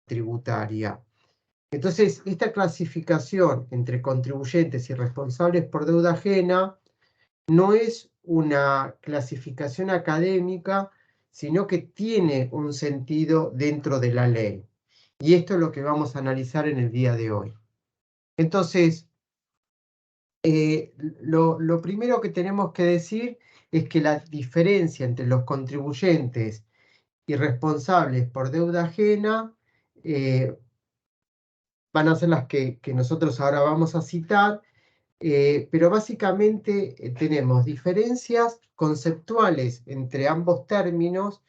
tributaria. Entonces, esta clasificación entre contribuyentes y responsables por deuda ajena no es una clasificación académica, sino que tiene un sentido dentro de la ley. Y esto es lo que vamos a analizar en el día de hoy. Entonces, lo primero que tenemos que decir es que la diferencia entre los contribuyentes y responsables por deuda ajena van a ser las que nosotros ahora vamos a citar, pero básicamente tenemos diferencias conceptuales entre ambos términos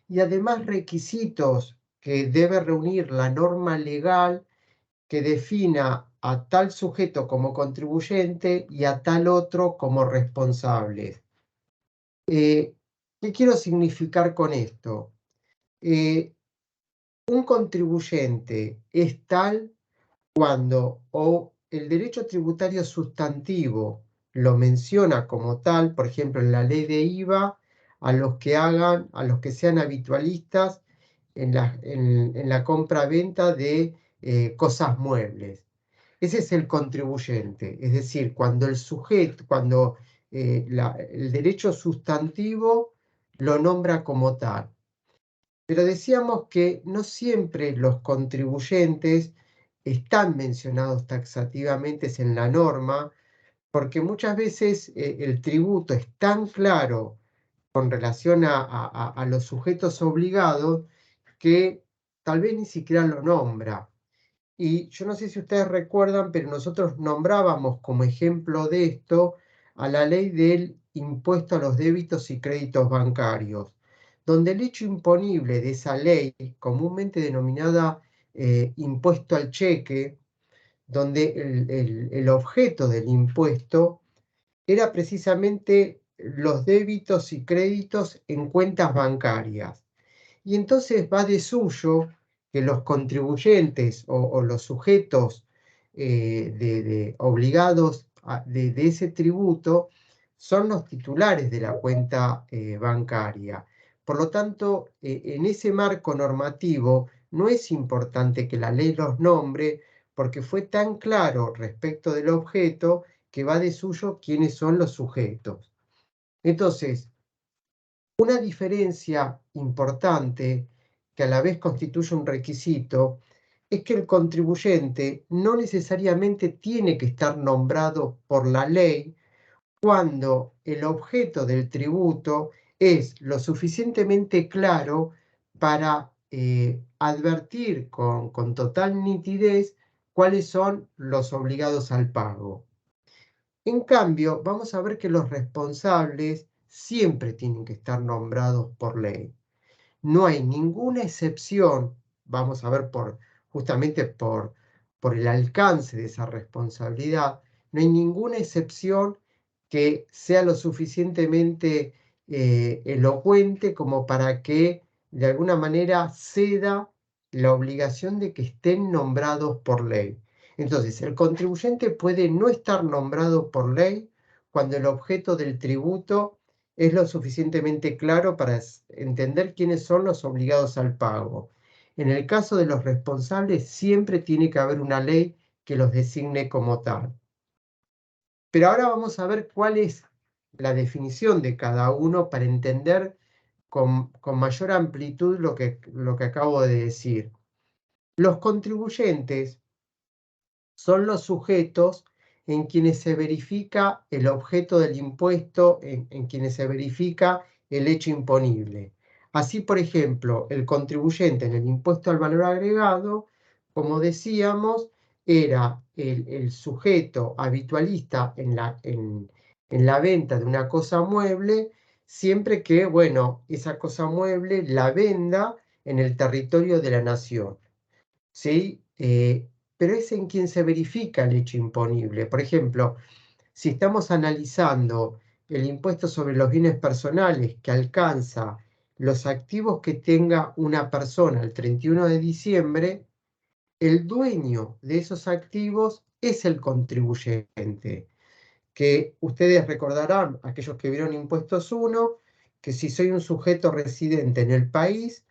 y además requisitos que debe reunir la norma legal que defina a tal sujeto como contribuyente y a tal otro como responsable. ¿Qué quiero significar con esto? Un contribuyente es tal cuando o el derecho tributario sustantivo lo menciona como tal, por ejemplo, en la ley de IVA, a los que sean habitualistas en la compra-venta de cosas muebles. Ese es el contribuyente, es decir, cuando el sujeto, cuando el derecho sustantivo lo nombra como tal. Pero decíamos que no siempre los contribuyentes están mencionados taxativamente en la norma, porque muchas veces el tributo es tan claro con relación a los sujetos obligados que tal vez ni siquiera lo nombra. Y yo no sé si ustedes recuerdan, pero nosotros nombrábamos como ejemplo de esto a la ley del impuesto a los débitos y créditos bancarios, donde el hecho imponible de esa ley, comúnmente denominada impuesto al cheque, donde el objeto del impuesto era precisamente los débitos y créditos en cuentas bancarias. Y entonces va de suyo que los contribuyentes o los sujetos obligados de ese tributo son los titulares de la cuenta bancaria. Por lo tanto, en ese marco normativo no es importante que la ley los nombre porque fue tan claro respecto del objeto que va de suyo quiénes son los sujetos. Entonces, una diferencia importante, que a la vez constituye un requisito, es que el contribuyente no necesariamente tiene que estar nombrado por la ley cuando el objeto del tributo es lo suficientemente claro para advertir con total nitidez cuáles son los obligados al pago. En cambio, vamos a ver que los responsables siempre tienen que estar nombrados por ley. No hay ninguna excepción, vamos a ver justamente por el alcance de esa responsabilidad, no hay ninguna excepción que sea lo suficientemente elocuente como para que de alguna manera ceda la obligación de que estén nombrados por ley. Entonces, el contribuyente puede no estar nombrado por ley cuando el objeto del tributo es lo suficientemente claro para entender quiénes son los obligados al pago. En el caso de los responsables, siempre tiene que haber una ley que los designe como tal. Pero ahora vamos a ver cuál es la definición de cada uno para entender con mayor amplitud lo que acabo de decir. Los contribuyentes son los sujetos en quienes se verifica el objeto del impuesto, en quienes se verifica el hecho imponible. Así, por ejemplo, el contribuyente en el impuesto al valor agregado, como decíamos, era el sujeto habitualista en la venta de una cosa mueble, siempre que, bueno, esa cosa mueble la venda en el territorio de la nación. ¿Sí? Pero es en quien se verifica el hecho imponible. Por ejemplo, si estamos analizando el impuesto sobre los bienes personales que alcanza los activos que tenga una persona el 31 de diciembre, el dueño de esos activos es el contribuyente, que ustedes recordarán, aquellos que vieron Impuestos 1, que si soy un sujeto residente en el país,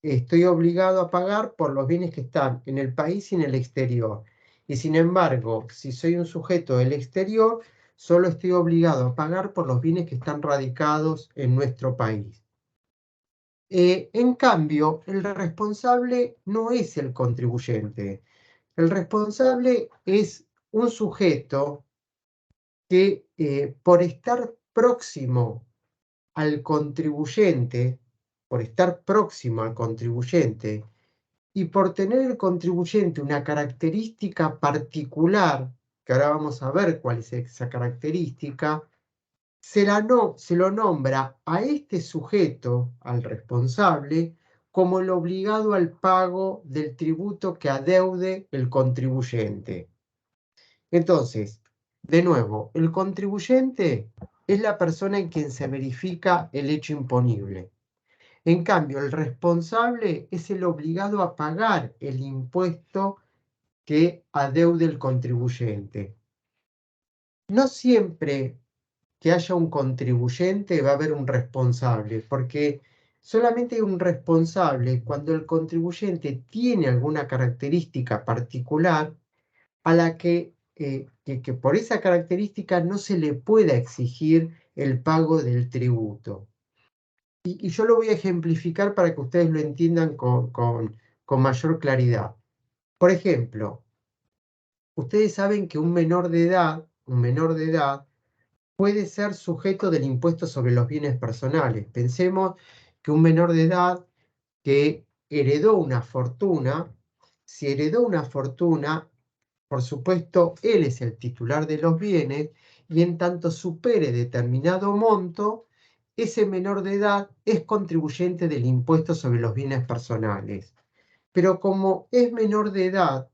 estoy obligado a pagar por los bienes que están en el país y en el exterior. Y sin embargo, si soy un sujeto del exterior, solo estoy obligado a pagar por los bienes que están radicados en nuestro país. En cambio, el responsable no es el contribuyente. El responsable es un sujeto que por estar próximo al contribuyente, por estar próximo al contribuyente y por tener el contribuyente una característica particular, que ahora vamos a ver cuál es esa característica, se lo nombra a este sujeto, al responsable, como el obligado al pago del tributo que adeude el contribuyente. Entonces, de nuevo, el contribuyente es la persona en quien se verifica el hecho imponible. En cambio, el responsable es el obligado a pagar el impuesto que adeude el contribuyente. No siempre que haya un contribuyente va a haber un responsable, porque solamente hay un responsable cuando el contribuyente tiene alguna característica particular a la que por esa característica no se le pueda exigir el pago del tributo. Y yo lo voy a ejemplificar para que ustedes lo entiendan con mayor claridad. Por ejemplo, ustedes saben que un menor de edad puede ser sujeto del impuesto sobre los bienes personales. Pensemos que un menor de edad que heredó una fortuna, si heredó una fortuna, por supuesto, él es el titular de los bienes y en tanto supere determinado monto, ese menor de edad es contribuyente del impuesto sobre los bienes personales. Pero como es menor de edad,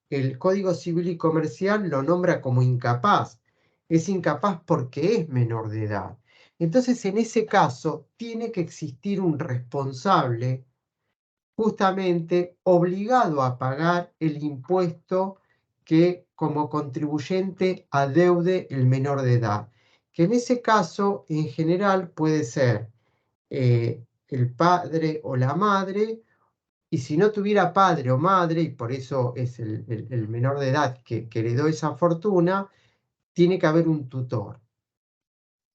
el Código Civil y Comercial lo nombra como incapaz. Es incapaz porque es menor de edad. Entonces, en ese caso, tiene que existir un responsable justamente obligado a pagar el impuesto que como contribuyente adeude el menor de edad, que en ese caso en general puede ser el padre o la madre, y si no tuviera padre o madre, y por eso es el menor de edad que heredó esa fortuna, tiene que haber un tutor.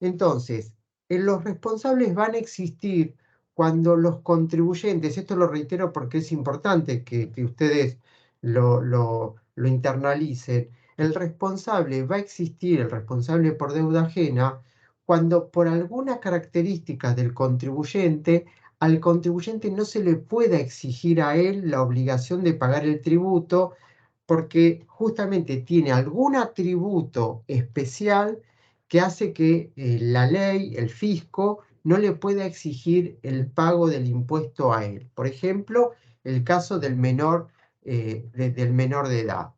Entonces, los responsables van a existir cuando los contribuyentes, esto lo reitero porque es importante que ustedes lo internalicen, el responsable va a existir, el responsable por deuda ajena, cuando por alguna característica del contribuyente, al contribuyente no se le pueda exigir a él la obligación de pagar el tributo porque justamente tiene algún atributo especial que hace que la ley, el fisco, no le pueda exigir el pago del impuesto a él. Por ejemplo, el caso del menor de edad.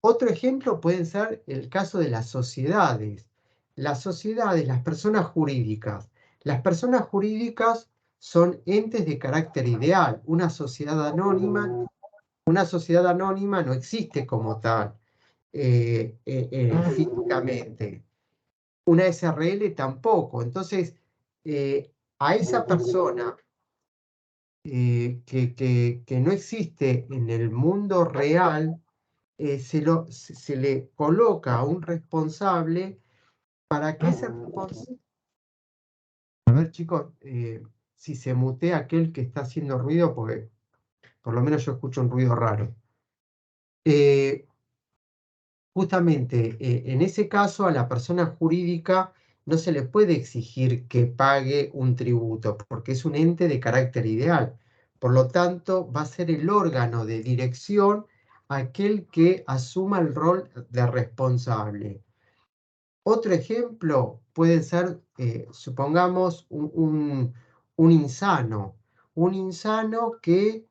Otro ejemplo puede ser el caso de las sociedades. Las sociedades, las personas jurídicas. Las personas jurídicas son entes de carácter ideal. Una sociedad anónima no existe como tal físicamente. Una SRL tampoco. Entonces, a esa persona que no existe en el mundo real, se le coloca a un responsable para que ese responsable... A ver, chicos, si se mutea aquel que está haciendo ruido, porque por lo menos yo escucho un ruido raro. Justamente en ese caso a la persona jurídica no se le puede exigir que pague un tributo porque es un ente de carácter ideal. Por lo tanto, va a ser el órgano de dirección aquel que asuma el rol de responsable. Otro ejemplo puede ser, supongamos, un insano. Un insano que,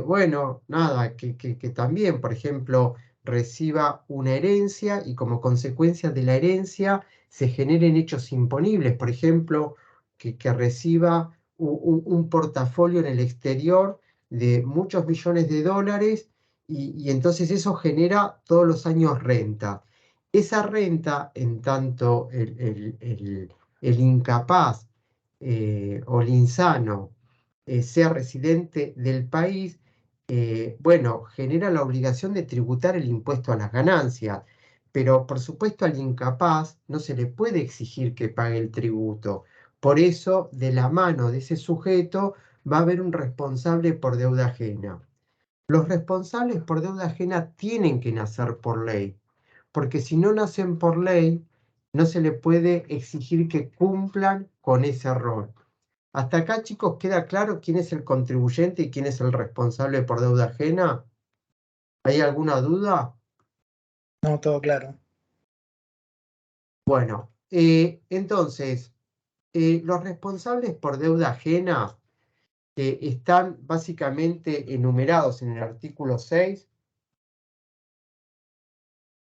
bueno, nada, que también, por ejemplo, reciba una herencia y como consecuencia de la herencia se generen hechos imponibles. Por ejemplo, que reciba un portafolio en el exterior de muchos millones de dólares y entonces eso genera todos los años renta. Esa renta, en tanto el incapaz o el insano sea residente del país, bueno, genera la obligación de tributar el impuesto a las ganancias, pero por supuesto al incapaz no se le puede exigir que pague el tributo. Por eso, de la mano de ese sujeto, va a haber un responsable por deuda ajena. Los responsables por deuda ajena tienen que nacer por ley, porque si no nacen por ley, no se le puede exigir que cumplan con ese rol. Hasta acá, chicos, ¿queda claro quién es el contribuyente y quién es el responsable por deuda ajena? ¿Hay alguna duda? No, todo claro. Bueno, entonces, los responsables por deuda ajena están básicamente enumerados en el artículo 6.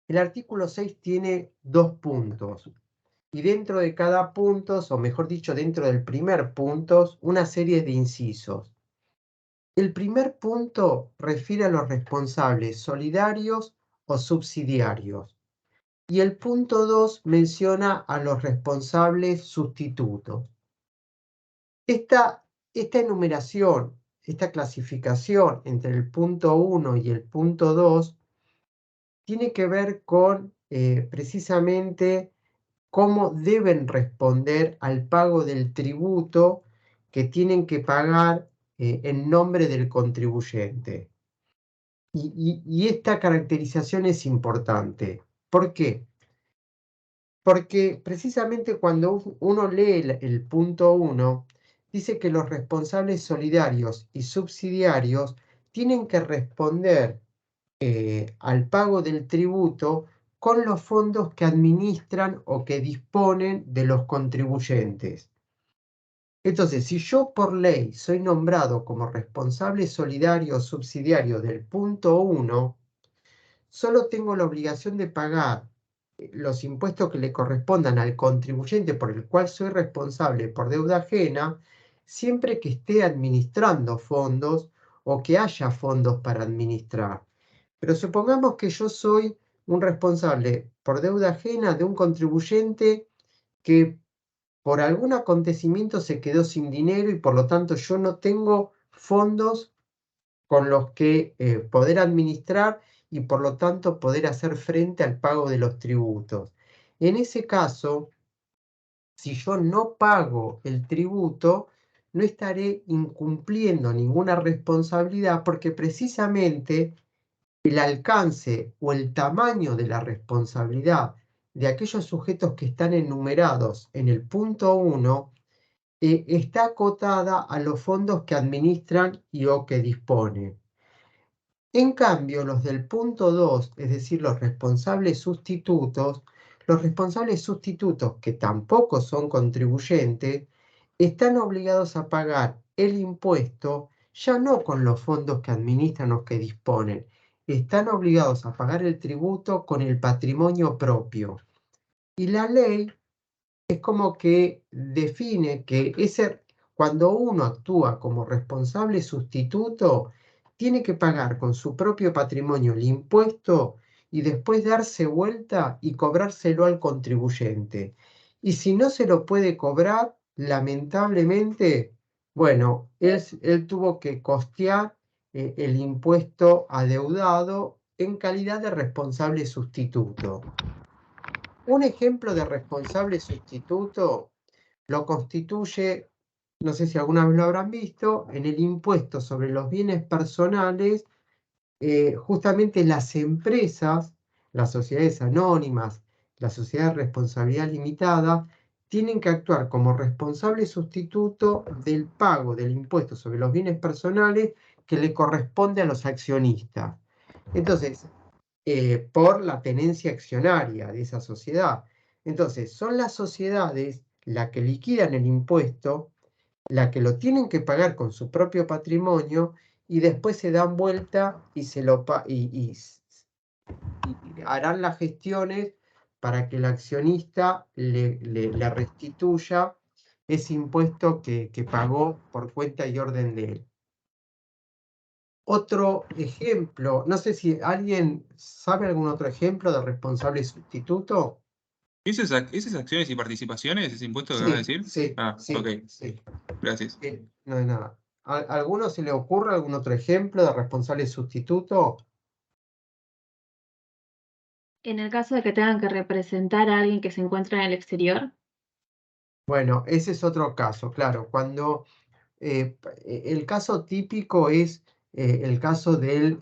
El artículo 6 tiene 2 puntos. Y dentro de cada punto, o mejor dicho, dentro del primer punto, una serie de incisos. El primer punto refiere a los responsables solidarios o subsidiarios. Y el punto 2 menciona a los responsables sustitutos. Esta enumeración, esta clasificación entre el punto 1 y el punto 2 tiene que ver con precisamente cómo deben responder al pago del tributo que tienen que pagar en nombre del contribuyente. Y esta caracterización es importante. ¿Por qué? Porque precisamente cuando uno lee el punto 1, dice que los responsables solidarios y subsidiarios tienen que responder al pago del tributo con los fondos que administran o que disponen de los contribuyentes. Entonces, si yo por ley soy nombrado como responsable solidario o subsidiario del punto 1, solo tengo la obligación de pagar los impuestos que le correspondan al contribuyente por el cual soy responsable por deuda ajena, siempre que esté administrando fondos o que haya fondos para administrar. Pero supongamos que yo soy un responsable por deuda ajena de un contribuyente que por algún acontecimiento se quedó sin dinero y por lo tanto yo no tengo fondos con los que poder administrar y por lo tanto poder hacer frente al pago de los tributos. En ese caso, si yo no pago el tributo, no estaré incumpliendo ninguna responsabilidad porque precisamente el alcance o el tamaño de la responsabilidad de aquellos sujetos que están enumerados en el punto 1 está acotada a los fondos que administran y o que disponen. En cambio, los del punto 2, es decir, los responsables sustitutos, que tampoco son contribuyentes, están obligados a pagar el impuesto ya no con los fondos que administran o que disponen, están obligados a pagar el tributo con el patrimonio propio. Y la ley es como que define que cuando uno actúa como responsable sustituto, tiene que pagar con su propio patrimonio el impuesto y después darse vuelta y cobrárselo al contribuyente. Y si no se lo puede cobrar, lamentablemente, bueno, él tuvo que costear el impuesto adeudado en calidad de responsable sustituto. Un ejemplo de responsable sustituto lo constituye, no sé si alguna vez lo habrán visto, en el impuesto sobre los bienes personales, justamente las empresas, las sociedades anónimas, la sociedad de responsabilidad limitada, tienen que actuar como responsable sustituto del pago del impuesto sobre los bienes personales que le corresponde a los accionistas. Entonces, por la tenencia accionaria de esa sociedad. Entonces, son las sociedades las que liquidan el impuesto, las que lo tienen que pagar con su propio patrimonio y después se dan vuelta y, y harán las gestiones para que el accionista le restituya ese impuesto que pagó por cuenta y orden de él. Otro ejemplo, no sé si alguien sabe algún otro ejemplo de responsable sustituto. ¿Esas acciones y participaciones, ese impuesto que acabas de Sí, decir? sí, Ah, ok, sí, sí. gracias. No hay nada. ¿Alguno se le ocurre algún otro ejemplo de responsable sustituto? En el caso de que tengan que representar a alguien que se encuentra en el exterior. Bueno, ese es otro caso, claro. Cuando el caso típico es el caso del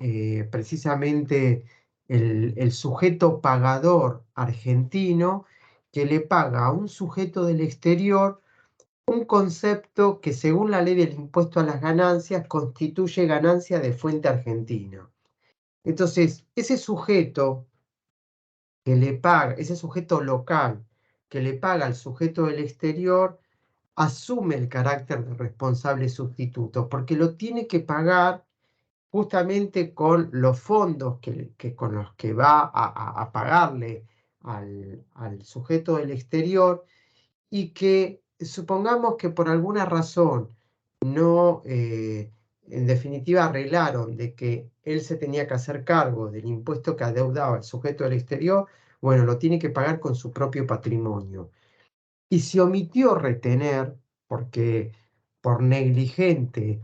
precisamente el sujeto pagador argentino que le paga a un sujeto del exterior un concepto que según la ley del impuesto a las ganancias constituye ganancia de fuente argentina. Entonces, ese sujeto que le paga, ese sujeto local que le paga al sujeto del exterior, asume el carácter de responsable sustituto, porque lo tiene que pagar justamente con los fondos con los que va a pagarle al sujeto del exterior, y que supongamos que por alguna razón no, en definitiva, arreglaron de que él se tenía que hacer cargo del impuesto que adeudaba el sujeto del exterior, bueno, lo tiene que pagar con su propio patrimonio. Y si omitió retener, porque por negligente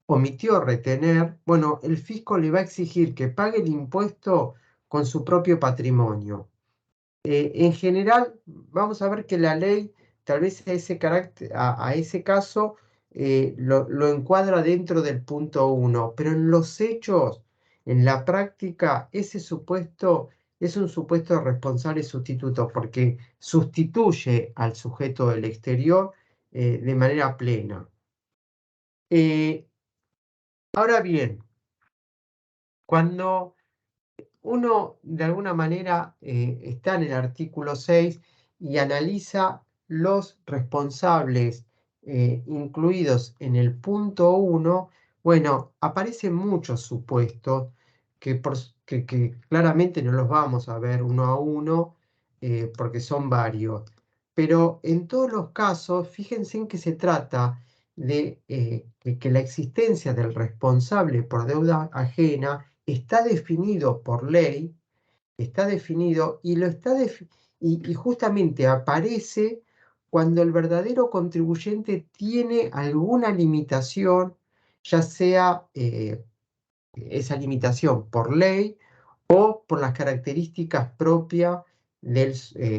omitió retener, bueno, el fisco le va a exigir que pague el impuesto con su propio patrimonio. En general, vamos a ver que la ley, tal vez a ese carácter, a ese caso, lo encuadra dentro del punto 1, pero en los hechos, en la práctica, ese supuesto es un supuesto de responsable sustituto, porque sustituye al sujeto del exterior de manera plena. Ahora bien, cuando uno de alguna manera está en el artículo 6 y analiza los responsables incluidos en el punto 1, bueno, aparecen muchos supuestos que claramente no los vamos a ver uno a uno porque son varios. Pero en todos los casos, fíjense en que se trata de que la existencia del responsable por deuda ajena está definido por ley, está definido y y justamente aparece cuando el verdadero contribuyente tiene alguna limitación, ya sea esa limitación por ley o por las características propias del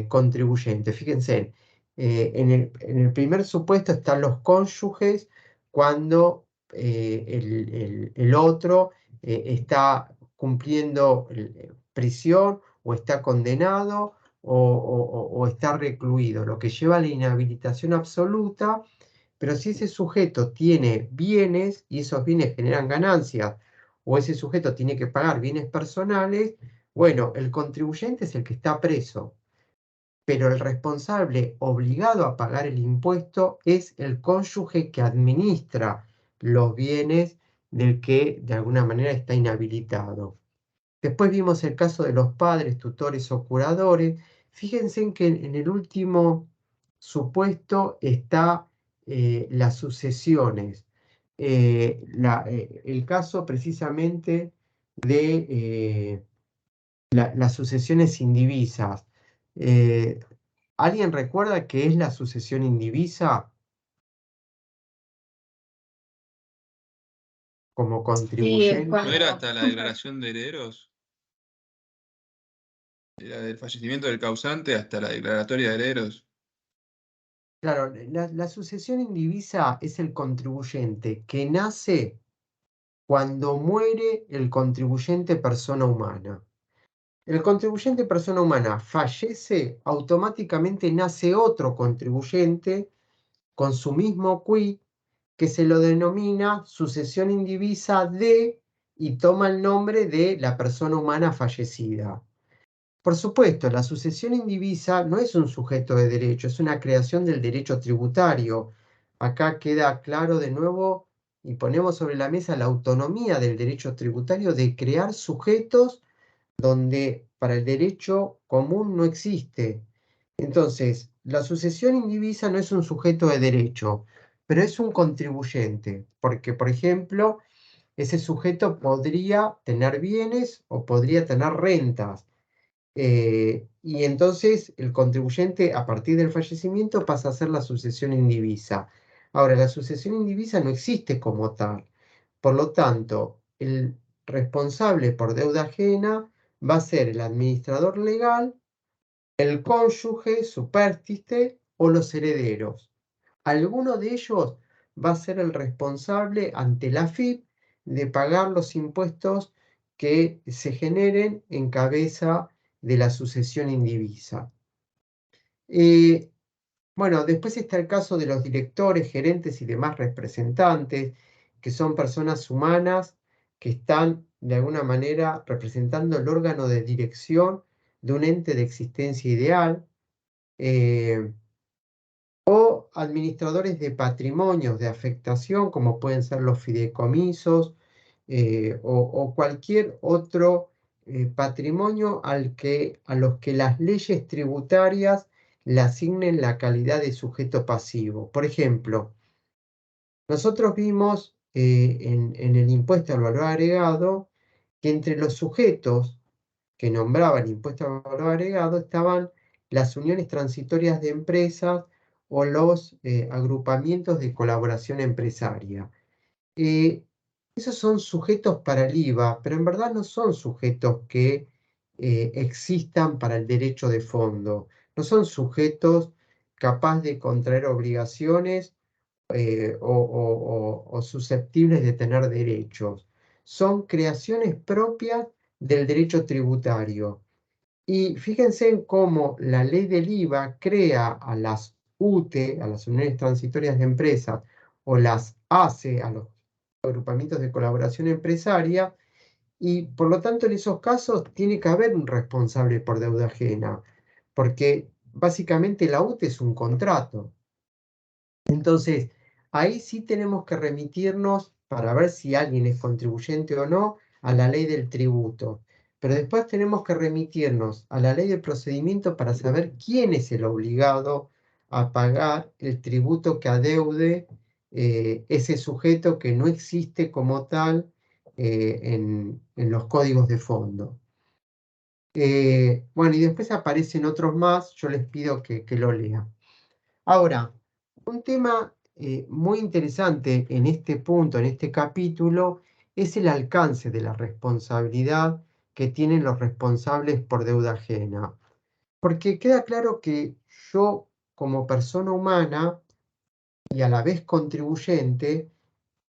contribuyente. Fíjense, en el primer supuesto están los cónyuges cuando el otro está cumpliendo prisión o está condenado o está recluido, lo que lleva a la inhabilitación absoluta. Pero si ese sujeto tiene bienes y esos bienes generan ganancias, o ese sujeto tiene que pagar bienes personales, bueno, el contribuyente es el que está preso, pero el responsable obligado a pagar el impuesto es el cónyuge que administra los bienes del que de alguna manera está inhabilitado. Después vimos el caso de los padres, tutores o curadores. Fíjense en que en el último supuesto está las sucesiones. El caso precisamente de las sucesiones indivisas. Eh, ¿Alguien recuerda qué es la sucesión indivisa como Sí, es contribuyente? ¿No era cuando. hasta la declaración de herederos? Era del fallecimiento del causante hasta la declaratoria de herederos. Claro, la sucesión indivisa es el contribuyente que nace cuando muere el contribuyente persona humana. El contribuyente persona humana fallece, automáticamente nace otro contribuyente con su mismo quid que se lo denomina sucesión indivisa de y toma el nombre de la persona humana fallecida. Por supuesto, la sucesión indivisa no es un sujeto de derecho, es una creación del derecho tributario. Acá queda claro de nuevo y ponemos sobre la mesa la autonomía del derecho tributario de crear sujetos donde para el derecho común no existe. Entonces, la sucesión indivisa no es un sujeto de derecho, pero es un contribuyente, porque, por ejemplo, ese sujeto podría tener bienes o podría tener rentas. Y entonces el contribuyente a partir del fallecimiento pasa a ser la sucesión indivisa. Ahora, la sucesión indivisa no existe como tal. Por lo tanto, el responsable por deuda ajena va a ser el administrador legal, el cónyuge, supérstite o los herederos. Alguno de ellos va a ser el responsable ante la AFIP de pagar los impuestos que se generen en cabeza de la sucesión indivisa. Bueno, después está el caso de los directores, gerentes y demás representantes, que son personas humanas que están de alguna manera representando el órgano de dirección de un ente de existencia ideal, o administradores de patrimonios de afectación, como pueden ser los fideicomisos, o cualquier otro patrimonio a los que las leyes tributarias le asignen la calidad de sujeto pasivo. Por ejemplo, nosotros vimos en el impuesto al valor agregado que entre los sujetos que nombraban impuesto al valor agregado estaban las uniones transitorias de empresas o los agrupamientos de colaboración empresaria. Esos son sujetos para el IVA, pero en verdad no son sujetos que existan para el derecho de fondo. No son sujetos capaces de contraer obligaciones o susceptibles de tener derechos. Son creaciones propias del derecho tributario. Y fíjense en cómo la ley del IVA crea a las UTE, a las uniones transitorias de empresas, o las ACE, a los agrupamientos de colaboración empresaria, y por lo tanto en esos casos tiene que haber un responsable por deuda ajena, porque básicamente la UTE es un contrato. Entonces, ahí sí tenemos que remitirnos para ver si alguien es contribuyente o no a la ley del tributo. Pero después tenemos que remitirnos a la ley de procedimiento para saber quién es el obligado a pagar el tributo que adeude ese sujeto que no existe como tal en los códigos de fondo. Bueno, y después aparecen otros más, yo les pido que lo lean. Ahora, un tema muy interesante en este punto, en este capítulo, es el alcance de la responsabilidad que tienen los responsables por deuda ajena. Porque queda claro que yo, como persona humana y a la vez contribuyente,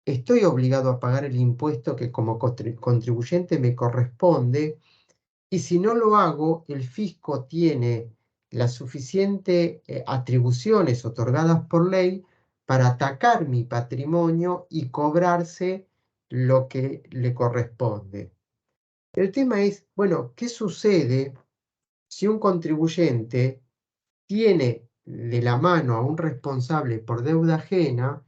estoy obligado a pagar el impuesto que como contribuyente me corresponde, y si no lo hago, el fisco tiene las suficientes atribuciones otorgadas por ley para atacar mi patrimonio y cobrarse lo que le corresponde. El tema es, bueno, ¿qué sucede si un contribuyente tiene de la mano a un responsable por deuda ajena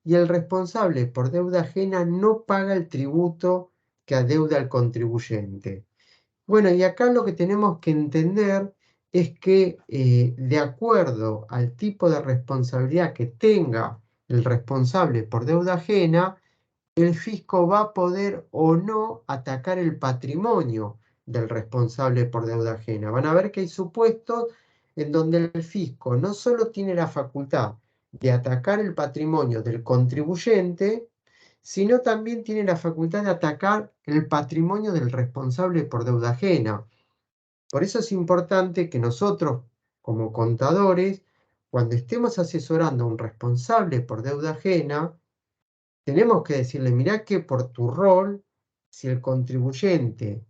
y el responsable por deuda ajena no paga el tributo que adeuda al contribuyente? Bueno, y acá lo que tenemos que entender es que de acuerdo al tipo de responsabilidad que tenga el responsable por deuda ajena, el fisco va a poder o no atacar el patrimonio del responsable por deuda ajena. Van a ver que hay supuestos en donde el fisco no solo tiene la facultad de atacar el patrimonio del contribuyente, sino también tiene la facultad de atacar el patrimonio del responsable por deuda ajena. Por eso es importante que nosotros, como contadores, cuando estemos asesorando a un responsable por deuda ajena, tenemos que decirle, mirá que por tu rol, si el contribuyente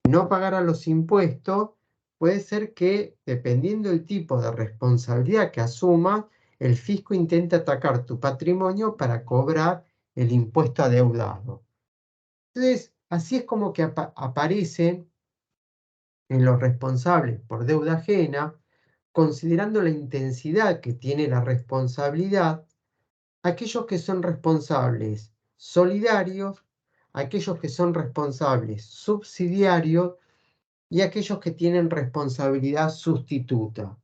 no pagara los impuestos, puede ser que, dependiendo del tipo de responsabilidad que asuma, el fisco intente atacar tu patrimonio para cobrar el impuesto adeudado. Entonces, así es como que aparecen en los responsables por deuda ajena, considerando la intensidad que tiene la responsabilidad, aquellos que son responsables solidarios, aquellos que son responsables subsidiarios y aquellos que tienen responsabilidad sustituta.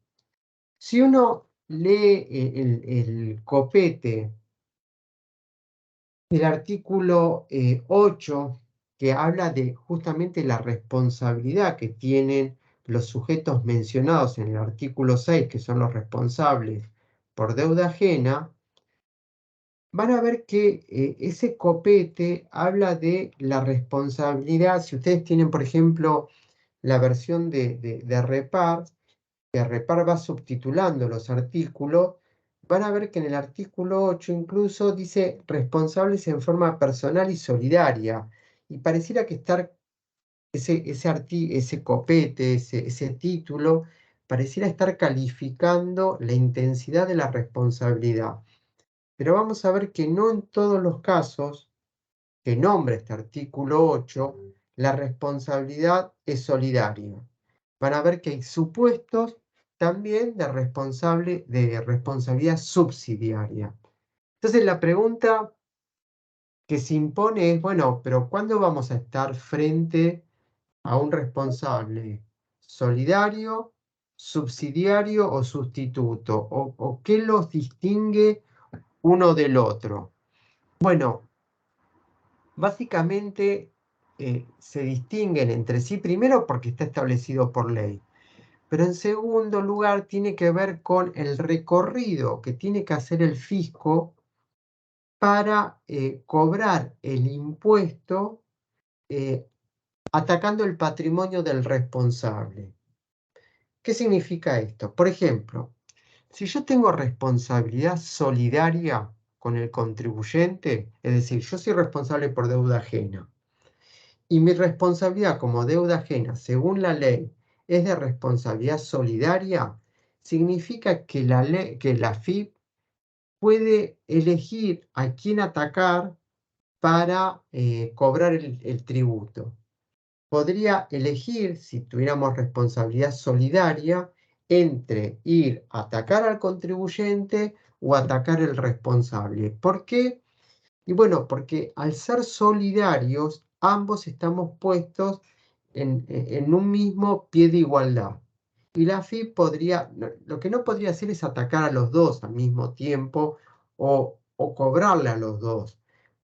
Si uno lee el copete del artículo 8, que habla de justamente la responsabilidad que tienen los sujetos mencionados en el artículo 6, que son los responsables por deuda ajena, van a ver que ese copete habla de la responsabilidad. Si ustedes tienen, por ejemplo, la versión de Repar, que Repar va subtitulando los artículos, van a ver que en el artículo 8 incluso dice responsables en forma personal y solidaria. Y pareciera que ese copete, ese título, pareciera estar calificando la intensidad de la responsabilidad. Pero vamos a ver que no en todos los casos que nombra este artículo 8, la responsabilidad es solidaria. Van a ver que hay supuestos también de responsabilidad subsidiaria. Entonces la pregunta que se impone es, bueno, pero ¿cuándo vamos a estar frente a un responsable solidario, subsidiario o sustituto? ¿O qué los distingue uno del otro? Bueno, básicamente se distinguen entre sí, primero porque está establecido por ley, pero en segundo lugar tiene que ver con el recorrido que tiene que hacer el fisco para cobrar el impuesto eh, atacando el patrimonio del responsable. ¿Qué significa esto? Por ejemplo, si yo tengo responsabilidad solidaria con el contribuyente, es decir, yo soy responsable por deuda ajena, y mi responsabilidad como deuda ajena, según la ley, es de responsabilidad solidaria, significa que la AFIP puede elegir a quién atacar para cobrar el tributo. Podría elegir, si tuviéramos responsabilidad solidaria, entre ir a atacar al contribuyente o atacar al responsable. ¿Por qué? Y bueno, porque al ser solidarios, ambos estamos puestos en un mismo pie de igualdad. Y la AFIP lo que no podría hacer es atacar a los dos al mismo tiempo o cobrarle a los dos.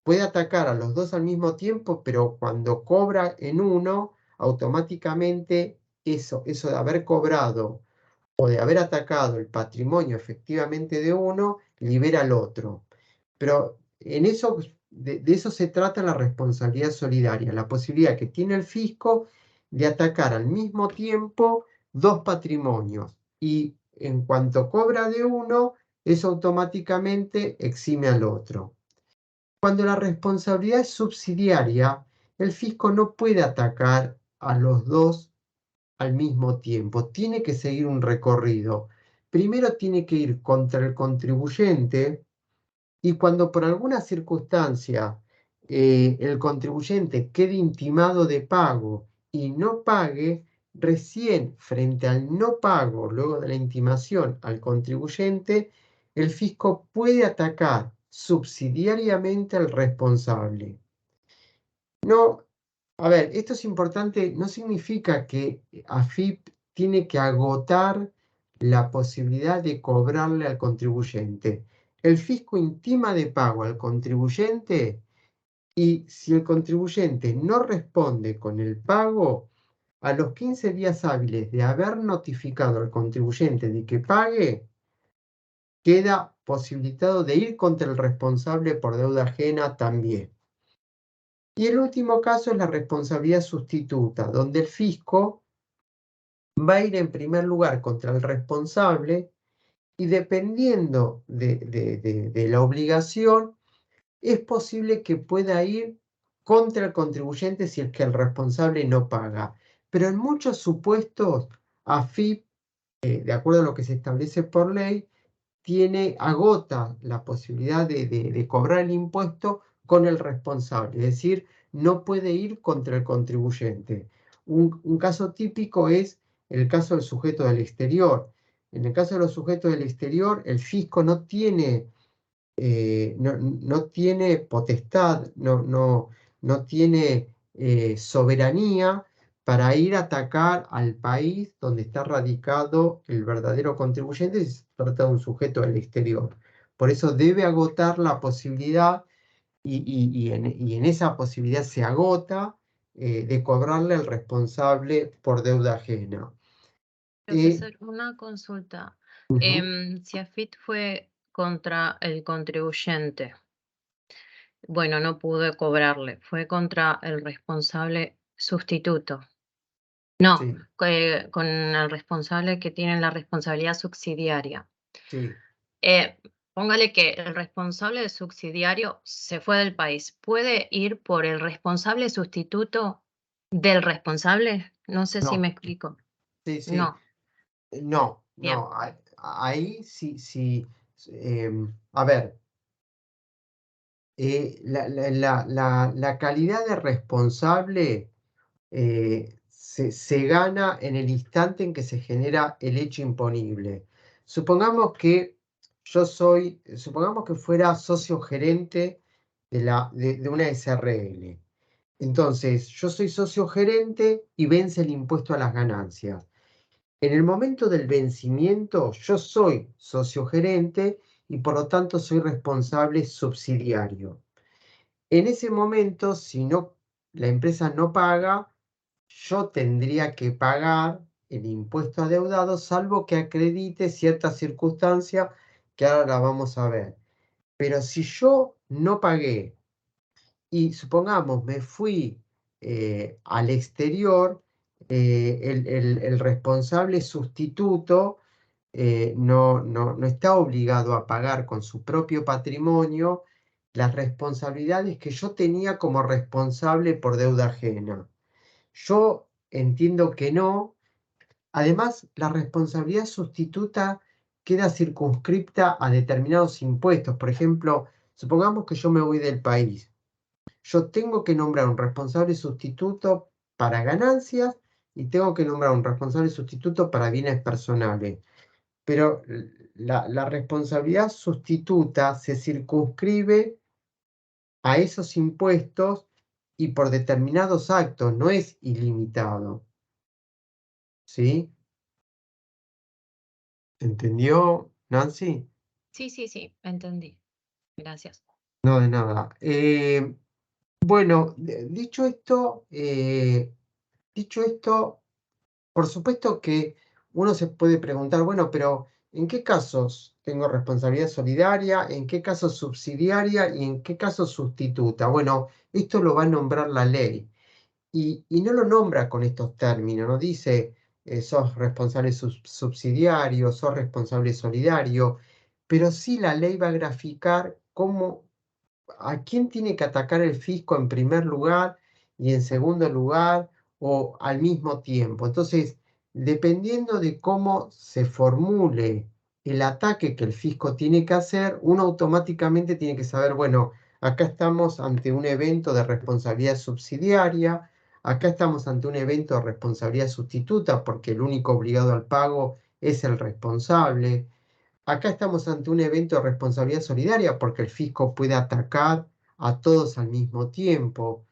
Puede atacar a los dos al mismo tiempo, pero cuando cobra en uno, automáticamente eso de haber cobrado o de haber atacado el patrimonio efectivamente de uno, libera al otro. Pero de eso se trata la responsabilidad solidaria, la posibilidad que tiene el fisco de atacar al mismo tiempo dos patrimonios. Y en cuanto cobra de uno, eso automáticamente exime al otro. Cuando la responsabilidad es subsidiaria, el fisco no puede atacar a los dos al mismo tiempo, tiene que seguir un recorrido. Primero tiene que ir contra el contribuyente y cuando por alguna circunstancia el contribuyente quede intimado de pago y no pague, recién frente al no pago, luego de la intimación al contribuyente, el fisco puede atacar subsidiariamente al responsable. No, a ver, esto es importante, no significa que AFIP tiene que agotar la posibilidad de cobrarle al contribuyente. El fisco intima de pago al contribuyente y si el contribuyente no responde con el pago, a los 15 días hábiles de haber notificado al contribuyente de que pague, queda posibilitado de ir contra el responsable por deuda ajena también. Y el último caso es la responsabilidad sustituta, donde el fisco va a ir en primer lugar contra el responsable y dependiendo de la obligación, es posible que pueda ir contra el contribuyente si es que el responsable no paga. Pero en muchos supuestos, AFIP, de acuerdo a lo que se establece por ley, agota la posibilidad de cobrar el impuesto con el responsable, es decir, no puede ir contra el contribuyente. Un caso típico es el caso del sujeto del exterior. En el caso de los sujetos del exterior, el fisco no tiene potestad, no tiene soberanía para ir a atacar al país donde está radicado el verdadero contribuyente si se trata de un sujeto del exterior. Por eso debe agotar la posibilidad y en esa posibilidad se agota de cobrarle al responsable por deuda ajena. Profesor, una consulta. Ujú. Si AFIP fue contra el contribuyente, bueno, no pude cobrarle. Fue contra el responsable sustituto. No, Sí, con el responsable que tiene la responsabilidad subsidiaria. sí. Póngale que el responsable subsidiario se fue del país. ¿Puede ir por el responsable sustituto del responsable? No sé si me No, explico. sí, sí. No, No, bien. no. Ahí sí, sí. A ver, la calidad de responsable se gana en el instante en que se genera el hecho imponible. Supongamos que supongamos que fuera socio gerente de una SRL. Entonces, yo soy socio gerente y vence el impuesto a las ganancias. En el momento del vencimiento, yo soy socio gerente y por lo tanto soy responsable subsidiario. En ese momento, si no, la empresa no paga, yo tendría que pagar el impuesto adeudado, salvo que acredite cierta circunstancia que ahora la vamos a ver. Pero si yo no pagué y supongamos me fui al exterior, el responsable sustituto no está obligado a pagar con su propio patrimonio las responsabilidades que yo tenía como responsable por deuda ajena. Yo entiendo que no. Además, la responsabilidad sustituta queda circunscripta a determinados impuestos. Por ejemplo, supongamos que yo me voy del país. Yo tengo que nombrar un responsable sustituto para ganancias y tengo que nombrar un responsable sustituto para bienes personales. Pero la responsabilidad sustituta se circunscribe a esos impuestos y por determinados actos, no es ilimitado. ¿Sí? ¿Entendió, Nancy? Sí, sí, sí, entendí. Gracias. No, de nada. Bueno, dicho esto, por supuesto que uno se puede preguntar, bueno, pero ¿en qué casos tengo responsabilidad solidaria? ¿En qué casos subsidiaria? ¿Y en qué casos sustituta? Bueno, esto lo va a nombrar la ley. Y no lo nombra con estos términos, no dice sos responsable subsidiario, sos responsable solidario, pero sí la ley va a graficar a quién tiene que atacar el fisco en primer lugar y en segundo lugar o al mismo tiempo. Entonces, dependiendo de cómo se formule el ataque que el fisco tiene que hacer, uno automáticamente tiene que saber, bueno, acá estamos ante un evento de responsabilidad subsidiaria, acá estamos ante un evento de responsabilidad sustituta porque el único obligado al pago es el responsable. Acá estamos ante un evento de responsabilidad solidaria porque el fisco puede atacar a todos al mismo tiempo.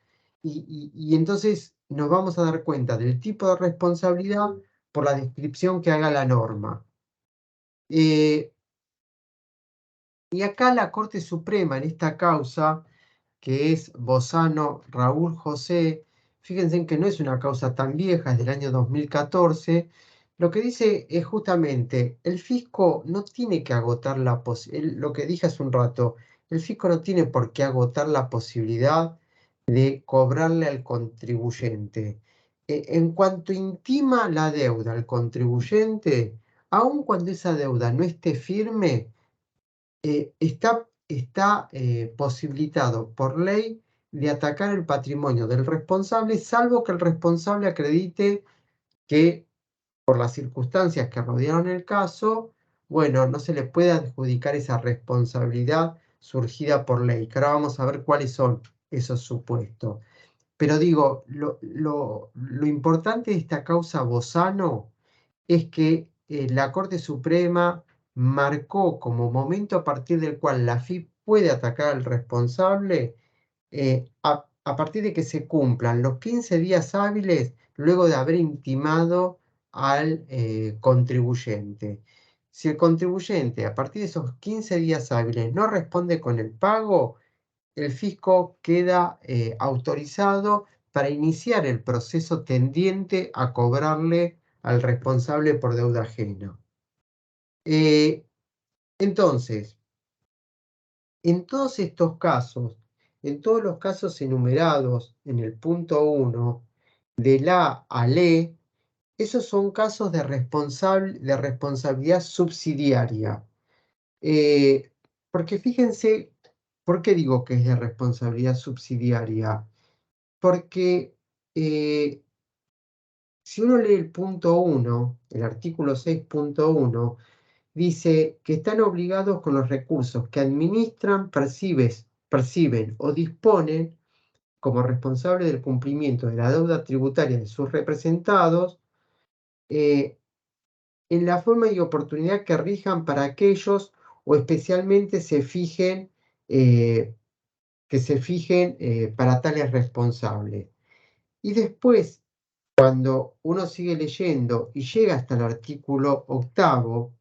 Y entonces nos vamos a dar cuenta del tipo de responsabilidad por la descripción que haga la norma. Y acá la Corte Suprema en esta causa, que es Bozano Raúl José, fíjense en que no es una causa tan vieja, es del año 2014, lo que dice es justamente, el fisco no tiene que agotar lo que dije hace un rato, el fisco no tiene por qué agotar la posibilidad de cobrarle al contribuyente. En cuanto intima la deuda al contribuyente, aun cuando esa deuda no esté firme, está posibilitado por ley de atacar el patrimonio del responsable, salvo que el responsable acredite que por las circunstancias que rodearon el caso, bueno, no se le puede adjudicar esa responsabilidad surgida por ley, que ahora vamos a ver cuáles son esos supuestos. Pero digo, lo importante de esta causa Bozano es que la Corte Suprema marcó como momento a partir del cual la AFIP puede atacar al responsable a partir de que se cumplan los 15 días hábiles luego de haber intimado al contribuyente. Si el contribuyente a partir de esos 15 días hábiles no responde con el pago, el fisco queda autorizado para iniciar el proceso tendiente a cobrarle al responsable por deuda ajena. Entonces, en todos estos casos en todos los casos enumerados en el punto 1, del A al E, esos son casos de responsabilidad subsidiaria. Porque fíjense, ¿por qué digo que es de responsabilidad subsidiaria? Porque si uno lee el punto 1, el artículo 6.1, dice que están obligados con los recursos que administran, perciben o disponen como responsables del cumplimiento de la deuda tributaria de sus representados, en la forma y oportunidad que rijan para aquellos o especialmente que se fijen para tales responsables. Y después, cuando uno sigue leyendo y llega hasta el artículo 8,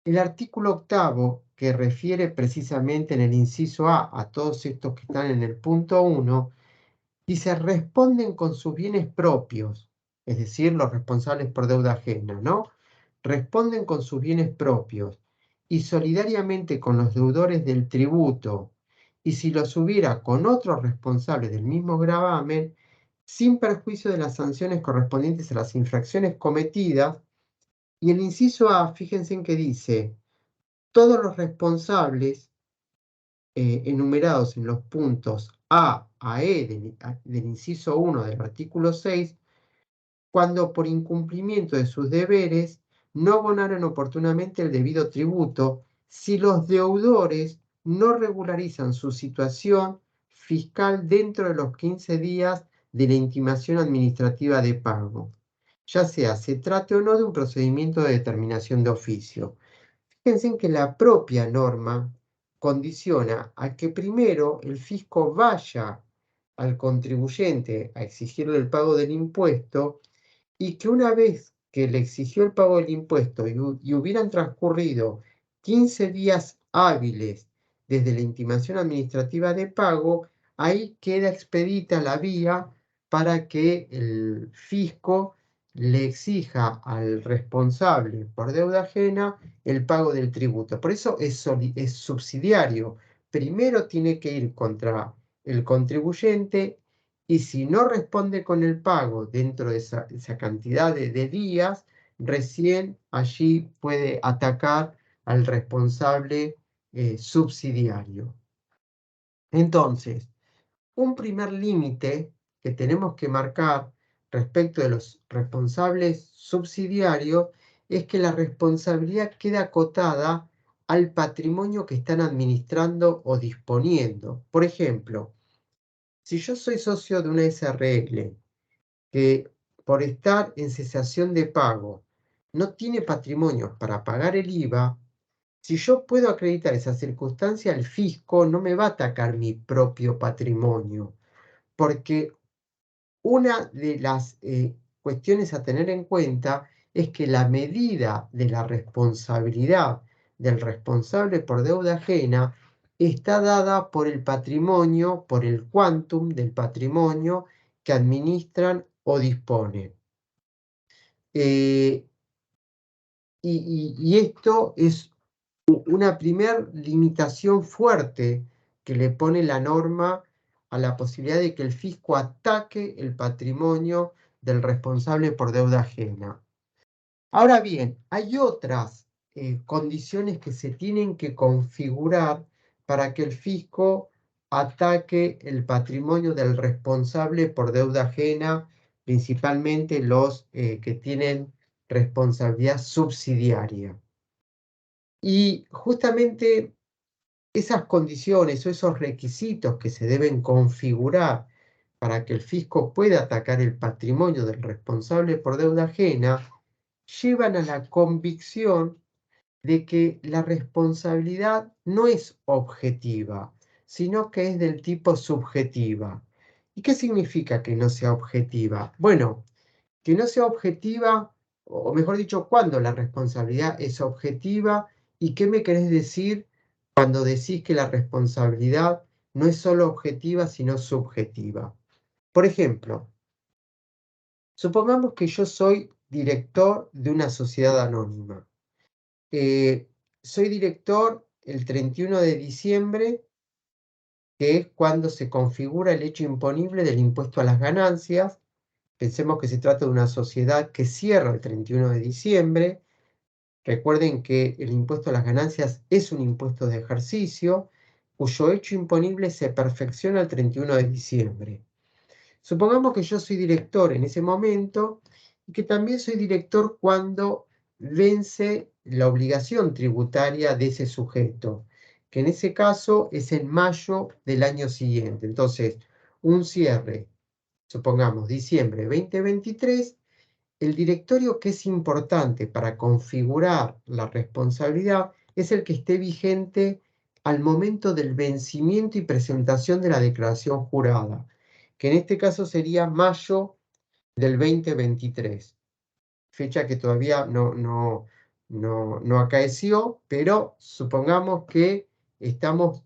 el artículo 8, que refiere precisamente en el inciso A todos estos que están en el punto 1, dice, responden con sus bienes propios, es decir, los responsables por deuda ajena, ¿no? Responden con sus bienes propios y solidariamente con los deudores del tributo, y si los hubiera con otros responsables del mismo gravamen, sin perjuicio de las sanciones correspondientes a las infracciones cometidas. Y el inciso A, fíjense en que dice, todos los responsables enumerados en los puntos A a E del inciso 1 del artículo 6, cuando por incumplimiento de sus deberes no abonaron oportunamente el debido tributo, si los deudores no regularizan su situación fiscal dentro de los 15 días de la intimación administrativa de pago, ya sea se trate o no de un procedimiento de determinación de oficio. Fíjense en que la propia norma condiciona a que primero el fisco vaya al contribuyente a exigirle el pago del impuesto y que una vez que le exigió el pago del impuesto y hubieran transcurrido 15 días hábiles desde la intimación administrativa de pago, ahí queda expedita la vía para que el fisco le exija al responsable por deuda ajena el pago del tributo. Por eso es subsidiario. Primero tiene que ir contra el contribuyente y si no responde con el pago dentro de esa cantidad de días, recién allí puede atacar al responsable subsidiario. Entonces, un primer límite que tenemos que marcar respecto de los responsables subsidiarios es que la responsabilidad queda acotada al patrimonio que están administrando o disponiendo. Por ejemplo, si yo soy socio de una SRL que por estar en cesación de pago no tiene patrimonio para pagar el IVA, si yo puedo acreditar esa circunstancia, el fisco no me va a atacar mi propio patrimonio, porque una de las cuestiones a tener en cuenta es que la medida de la responsabilidad del responsable por deuda ajena está dada por el patrimonio, por el quantum del patrimonio que administran o disponen. Y esto es una primera limitación fuerte que le pone la norma a la posibilidad de que el fisco ataque el patrimonio del responsable por deuda ajena. Ahora bien, hay otras condiciones que se tienen que configurar para que el fisco ataque el patrimonio del responsable por deuda ajena, principalmente los que tienen responsabilidad subsidiaria. Y justamente esas condiciones o esos requisitos que se deben configurar para que el fisco pueda atacar el patrimonio del responsable por deuda ajena llevan a la convicción de que la responsabilidad no es objetiva, sino que es del tipo subjetiva. ¿Y qué significa que no sea objetiva? Bueno, que no sea objetiva, o mejor dicho, ¿cuándo la responsabilidad es objetiva? ¿Y qué me querés decir cuando decís que la responsabilidad no es solo objetiva, sino subjetiva? Por ejemplo, supongamos que yo soy director de una sociedad anónima. Soy director el 31 de diciembre que es cuando se configura el hecho imponible del impuesto a las ganancias. Pensemos que se trata de una sociedad que cierra el 31 de diciembre. Recuerden que el impuesto a las ganancias es un impuesto de ejercicio, cuyo hecho imponible se perfecciona el 31 de diciembre. Supongamos que yo soy director en ese momento y que también soy director cuando vence la obligación tributaria de ese sujeto, que en ese caso es en mayo del año siguiente. Entonces, un cierre, supongamos diciembre 2023, el directorio que es importante para configurar la responsabilidad es el que esté vigente al momento del vencimiento y presentación de la declaración jurada, que en este caso sería mayo del 2023, fecha que todavía no acaeció, pero supongamos que estamos,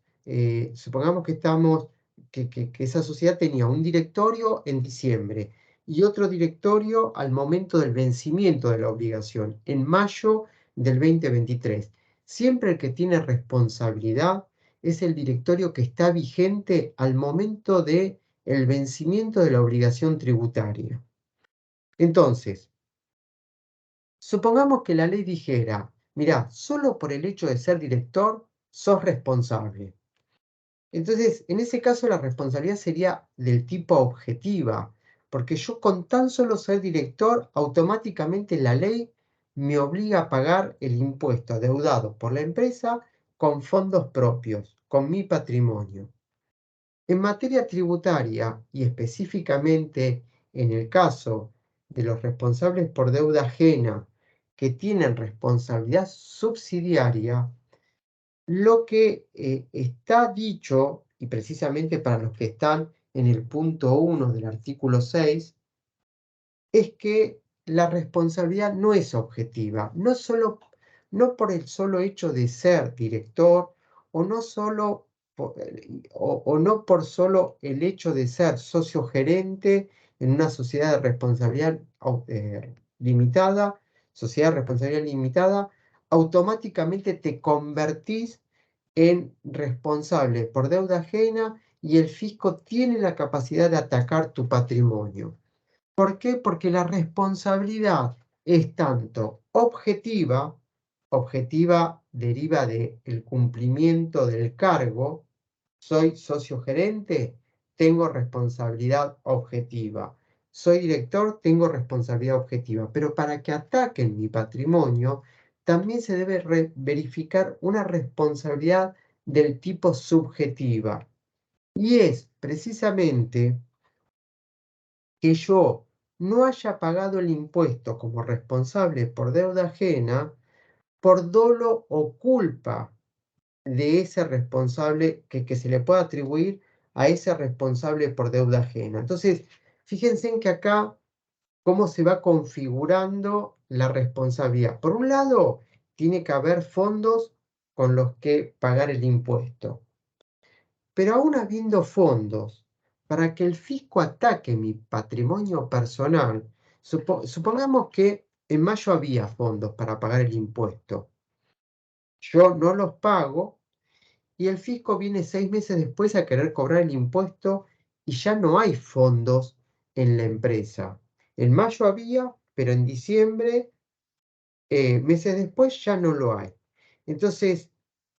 que esa sociedad tenía un directorio en diciembre y otro directorio al momento del vencimiento de la obligación, en mayo del 2023. Siempre el que tiene responsabilidad es el directorio que está vigente al momento del vencimiento de la obligación tributaria. Entonces, supongamos que la ley dijera, mirá, solo por el hecho de ser director sos responsable. Entonces, en ese caso la responsabilidad sería del tipo objetiva, porque yo con tan solo ser director, automáticamente la ley me obliga a pagar el impuesto adeudado por la empresa con fondos propios, con mi patrimonio. En materia tributaria, y específicamente en el caso de los responsables por deuda ajena que tienen responsabilidad subsidiaria, lo que está dicho, y precisamente para los que están en el punto 1 del artículo 6, es que la responsabilidad no es objetiva, no por el solo hecho de ser director, o no por solo el hecho de ser socio gerente en una sociedad de responsabilidad limitada, automáticamente te convertís en responsable por deuda ajena y el fisco tiene la capacidad de atacar tu patrimonio. ¿Por qué? Porque la responsabilidad es tanto objetiva deriva del cumplimiento del cargo, soy socio gerente, tengo responsabilidad objetiva, soy director, tengo responsabilidad objetiva, pero para que ataquen mi patrimonio, también se debe verificar una responsabilidad del tipo subjetiva, y es precisamente que yo no haya pagado el impuesto como responsable por deuda ajena por dolo o culpa de ese responsable que se le pueda atribuir a ese responsable por deuda ajena. Entonces, fíjense en que acá cómo se va configurando la responsabilidad. Por un lado, tiene que haber fondos con los que pagar el impuesto. Pero aún habiendo fondos para que el fisco ataque mi patrimonio personal, supongamos que en mayo había fondos para pagar el impuesto. Yo no los pago y el fisco viene 6 meses después a querer cobrar el impuesto y ya no hay fondos en la empresa. En mayo había, pero en diciembre, meses después, ya no lo hay. Entonces,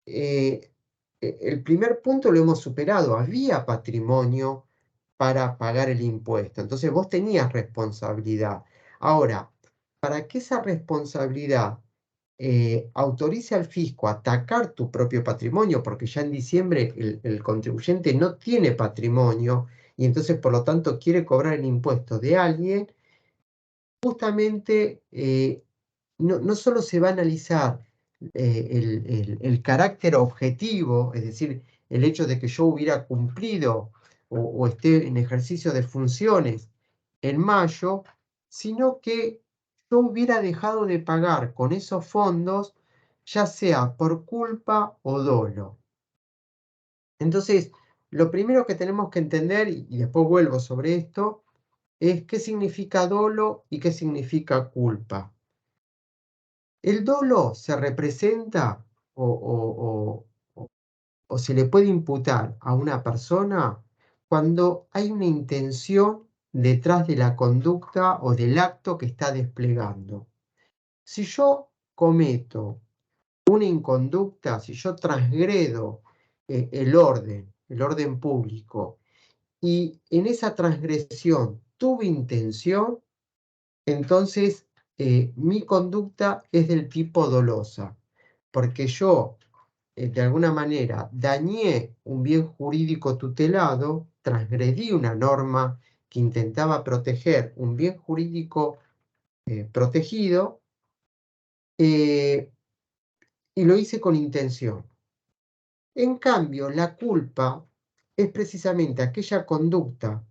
el primer punto lo hemos superado. Había patrimonio para pagar el impuesto. Entonces, vos tenías responsabilidad. Ahora, para que esa responsabilidad autorice al fisco a atacar tu propio patrimonio, porque ya en diciembre el contribuyente no tiene patrimonio y entonces por lo tanto quiere cobrar el impuesto de alguien, justamente no solo se va a analizar el carácter objetivo, es decir, el hecho de que yo hubiera cumplido o esté en ejercicio de funciones en mayo, sino que yo hubiera dejado de pagar con esos fondos, ya sea por culpa o dolo. Entonces, lo primero que tenemos que entender, y después vuelvo sobre esto, es qué significa dolo y qué significa culpa. El dolo se representa o o se le puede imputar a una persona cuando hay una intención detrás de la conducta o del acto que está desplegando. Si yo cometo una inconducta, si yo transgredo el orden público, y en esa transgresión tuve intención, entonces mi conducta es del tipo dolosa, porque yo de alguna manera dañé un bien jurídico tutelado, transgredí una norma que intentaba proteger un bien jurídico protegido, y lo hice con intención. En cambio, la culpa es precisamente aquella conducta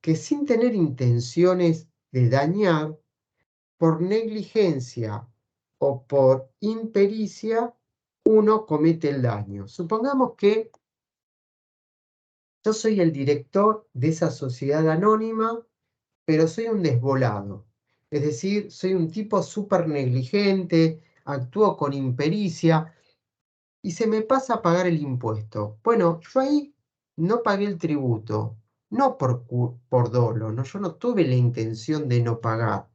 que sin tener intenciones de dañar, por negligencia o por impericia, uno comete el daño. Supongamos que yo soy el director de esa sociedad anónima, pero soy un desvolado. Es decir, soy un tipo súper negligente, actúo con impericia y se me pasa a pagar el impuesto. Bueno, yo ahí no pagué el tributo, no por dolo, ¿no? Yo no tuve la intención de no pagar,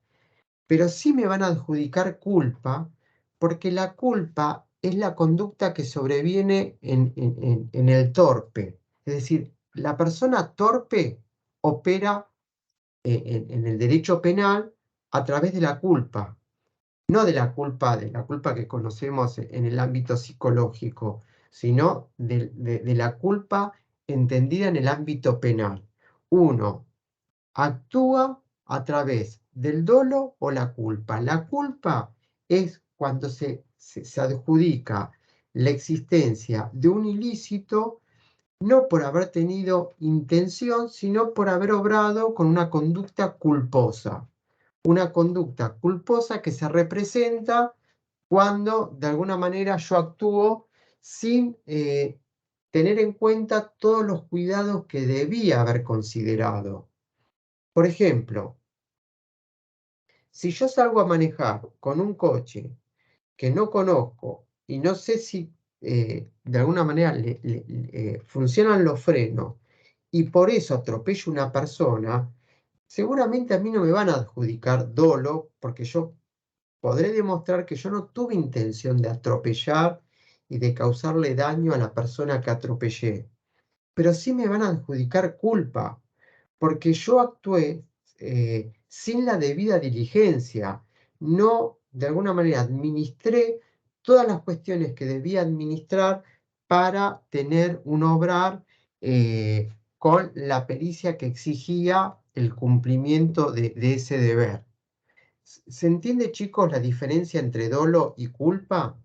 pero sí me van a adjudicar culpa, porque la culpa es la conducta que sobreviene en el torpe. Es decir, la persona torpe opera en el derecho penal a través de la culpa, no de la culpa que conocemos en el ámbito psicológico, sino de la culpa entendida en el ámbito penal. Uno actúa a través del dolo o la culpa. La culpa es cuando se adjudica la existencia de un ilícito, no por haber tenido intención, sino por haber obrado con una conducta culposa. Una conducta culposa que se representa cuando de alguna manera yo actúo sin tener en cuenta todos los cuidados que debía haber considerado. Por ejemplo, si yo salgo a manejar con un coche que no conozco y no sé si de alguna manera funcionan los frenos y por eso atropello a una persona, seguramente a mí no me van a adjudicar dolo porque yo podré demostrar que yo no tuve intención de atropellar y de causarle daño a la persona que atropellé, pero sí me van a adjudicar culpa porque yo actué sin la debida diligencia, no de alguna manera administré todas las cuestiones que debía administrar para tener un obrar con la pericia que exigía el cumplimiento de ese deber. ¿Se entiende, chicos, la diferencia entre dolo y culpa?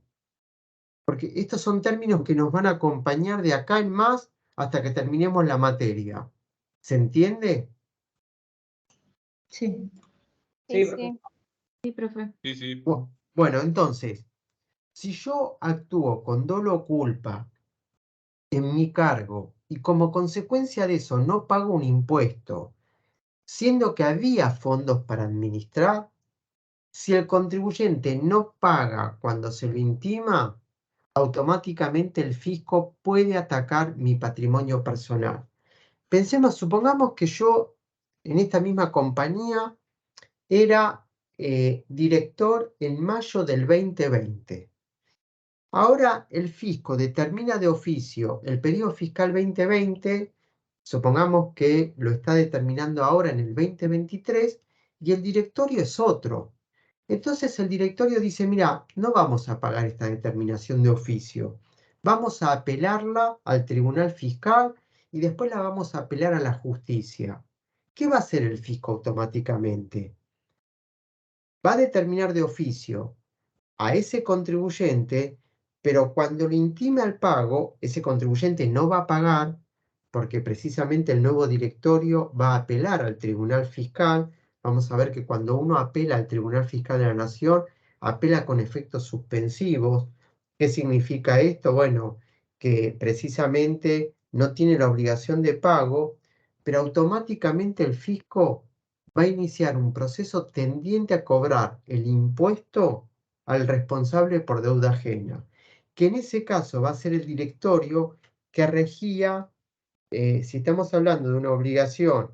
Porque estos son términos que nos van a acompañar de acá en más hasta que terminemos la materia. ¿Se entiende? Sí. Sí, Sí, sí. Sí, profe. Sí, sí. Bueno, entonces, si yo actúo con dolo o culpa en mi cargo y como consecuencia de eso no pago un impuesto, siendo que había fondos para administrar, si el contribuyente no paga cuando se lo intima, automáticamente el fisco puede atacar mi patrimonio personal. Supongamos que yo en esta misma compañía era director en mayo del 2020. Ahora el fisco determina de oficio el periodo fiscal 2020, supongamos que lo está determinando ahora en el 2023, y el directorio es otro. Entonces el directorio dice, mira, no vamos a pagar esta determinación de oficio, vamos a apelarla al tribunal fiscal y después la vamos a apelar a la justicia. ¿Qué va a hacer el fisco automáticamente? Va a determinar de oficio a ese contribuyente, pero cuando le intime al pago, ese contribuyente no va a pagar porque precisamente el nuevo directorio va a apelar al Tribunal Fiscal. Vamos a ver que cuando uno apela al Tribunal Fiscal de la Nación, apela con efectos suspensivos. ¿Qué significa esto? Bueno, que precisamente no tiene la obligación de pago, pero automáticamente el fisco va a iniciar un proceso tendiente a cobrar el impuesto al responsable por deuda ajena. que en ese caso va a ser el directorio que regía, si estamos hablando de una obligación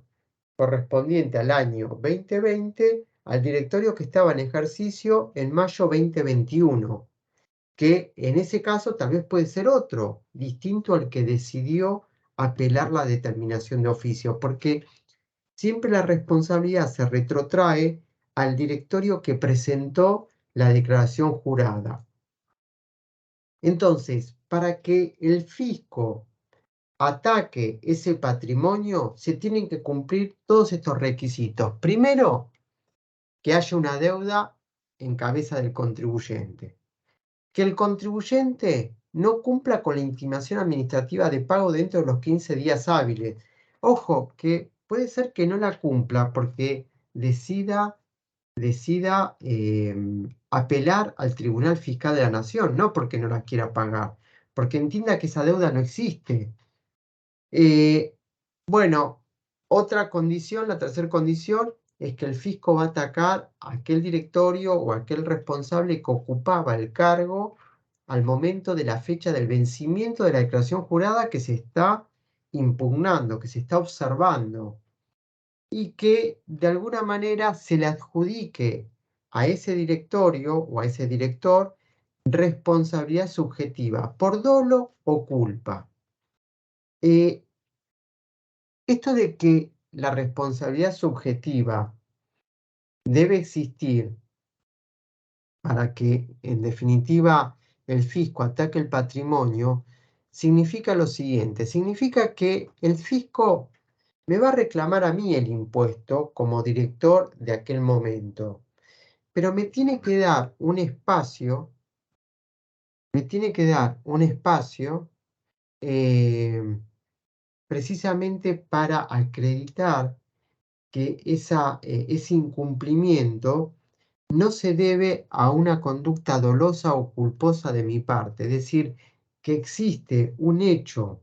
correspondiente al año 2020, al directorio que estaba en ejercicio en mayo 2021, que en ese caso tal vez puede ser otro, distinto al que decidió apelar la determinación de oficio, porque siempre la responsabilidad se retrotrae al directorio que presentó la declaración jurada. Entonces, para que el fisco ataque ese patrimonio, se tienen que cumplir todos estos requisitos. Primero, que haya una deuda en cabeza del contribuyente. Que el contribuyente no cumpla con la intimación administrativa de pago dentro de los 15 días hábiles. Ojo, que puede ser que no la cumpla porque decida apelar al Tribunal Fiscal de la Nación, no porque no la quiera pagar, porque entienda que esa deuda no existe. Bueno, otra condición, la tercera condición, es que el fisco va a atacar a aquel directorio o a aquel responsable que ocupaba el cargo al momento de la fecha del vencimiento de la declaración jurada que se está impugnando, que se está observando, y que de alguna manera se le adjudique a ese directorio o a ese director responsabilidad subjetiva por dolo o culpa. Esto de que la responsabilidad subjetiva debe existir para que, en definitiva, el fisco ataque el patrimonio, significa lo siguiente, significa que el fisco me va a reclamar a mí el impuesto como director de aquel momento, pero me tiene que dar un espacio, precisamente para acreditar que ese incumplimiento no se debe a una conducta dolosa o culposa de mi parte, es decir, que existe un hecho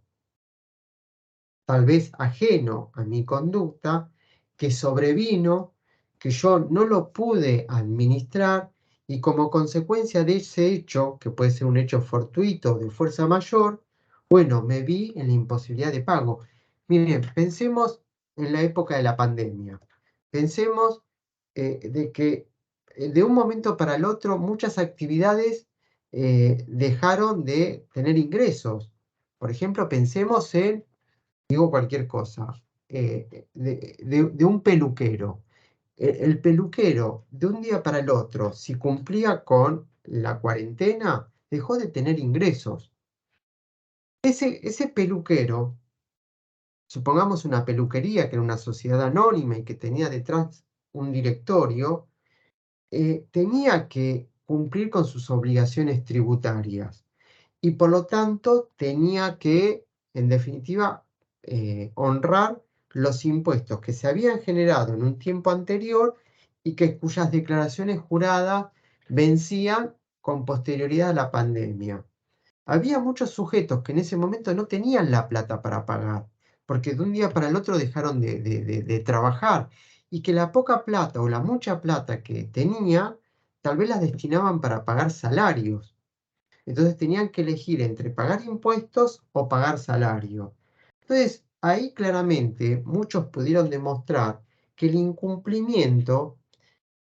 tal vez ajeno a mi conducta que sobrevino, que yo no lo pude administrar y como consecuencia de ese hecho, que puede ser un hecho fortuito de fuerza mayor, bueno, me vi en la imposibilidad de pago. Miren, pensemos en la época de la pandemia. Pensemos de que de un momento para el otro muchas actividades dejaron de tener ingresos. Por ejemplo, pensemos en, digo cualquier cosa, de un peluquero. El peluquero, de un día para el otro, si cumplía con la cuarentena, dejó de tener ingresos. Ese peluquero, supongamos una peluquería que era una sociedad anónima y que tenía detrás un directorio, tenía que cumplir con sus obligaciones tributarias y por lo tanto tenía que, en definitiva, honrar los impuestos que se habían generado en un tiempo anterior y cuyas declaraciones juradas vencían con posterioridad a la pandemia. Había muchos sujetos que en ese momento no tenían la plata para pagar, porque de un día para el otro dejaron de trabajar y que la poca plata o la mucha plata que tenía, tal vez las destinaban para pagar salarios. Entonces tenían que elegir entre pagar impuestos o pagar salario. Entonces, ahí claramente muchos pudieron demostrar que el incumplimiento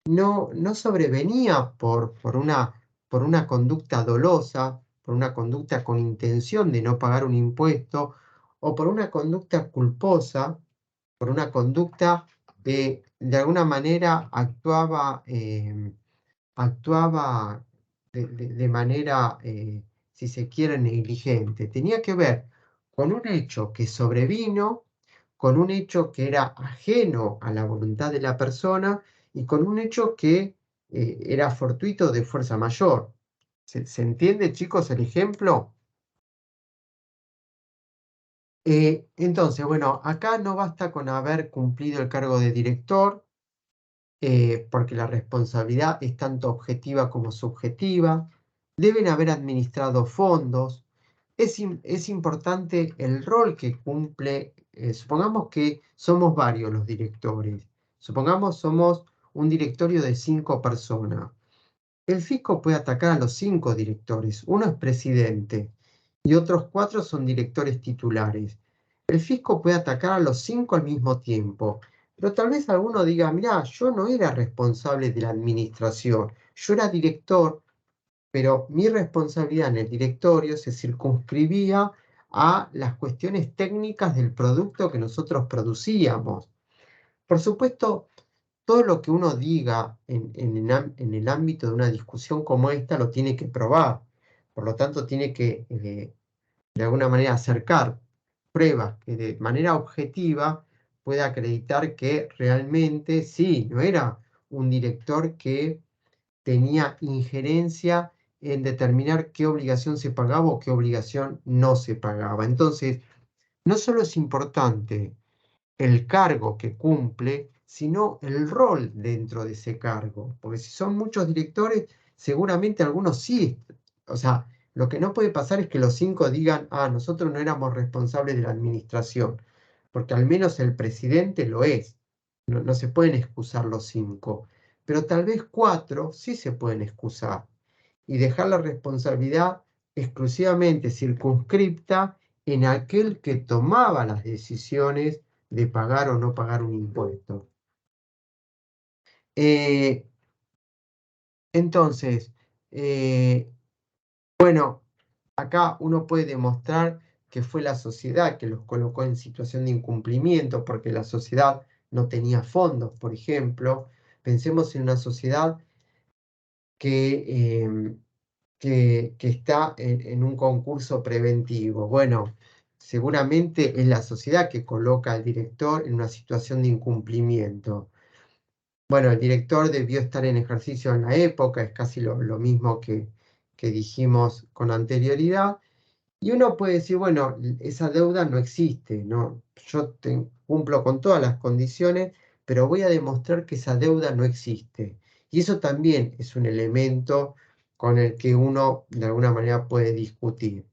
no sobrevenía por una conducta dolosa, por una conducta con intención de no pagar un impuesto, o por una conducta culposa, por una conducta que de alguna manera actuaba de manera, si se quiere, negligente. Tenía que ver con un hecho que sobrevino, con un hecho que era ajeno a la voluntad de la persona y con un hecho que era fortuito de fuerza mayor. ¿Se entiende, chicos, el ejemplo? Entonces, bueno, acá no basta con haber cumplido el cargo de director, porque la responsabilidad es tanto objetiva como subjetiva. Deben haber administrado fondos. Es importante el rol que cumple. Supongamos que somos varios los directores. Supongamos somos un directorio de 5 personas. el fisco puede atacar a los 5 directores. Uno es presidente y otros 4 son directores titulares. El fisco puede atacar a los 5 al mismo tiempo. Pero tal vez alguno diga, mirá, yo no era responsable de la administración, yo era director, pero mi responsabilidad en el directorio se circunscribía a las cuestiones técnicas del producto que nosotros producíamos. Por supuesto, todo lo que uno diga en el ámbito de una discusión como esta lo tiene que probar. Por lo tanto, tiene que, de alguna manera, acercar pruebas que de manera objetiva pueda acreditar que realmente sí, no era un director que tenía injerencia en determinar qué obligación se pagaba o qué obligación no se pagaba. Entonces, no solo es importante el cargo que cumple, sino el rol dentro de ese cargo. Porque si son muchos directores, seguramente algunos sí. O sea, lo que no puede pasar es que los 5 digan, ah, nosotros no éramos responsables de la administración, porque al menos el presidente lo es. No se pueden excusar los 5, pero tal vez 4 sí se pueden excusar y dejar la responsabilidad exclusivamente circunscripta en aquel que tomaba las decisiones de pagar o no pagar un impuesto. Entonces, bueno, acá uno puede demostrar que fue la sociedad que los colocó en situación de incumplimiento porque la sociedad no tenía fondos, por ejemplo. Pensemos en una sociedad que está en un concurso preventivo. Bueno, seguramente es la sociedad que coloca al director en una situación de incumplimiento. Bueno, el director debió estar en ejercicio en la época, es casi lo mismo que dijimos con anterioridad. Y uno puede decir, bueno, esa deuda no existe, ¿no? Yo cumplo con todas las condiciones, pero voy a demostrar que esa deuda no existe. Y eso también es un elemento con el que uno de alguna manera puede discutir.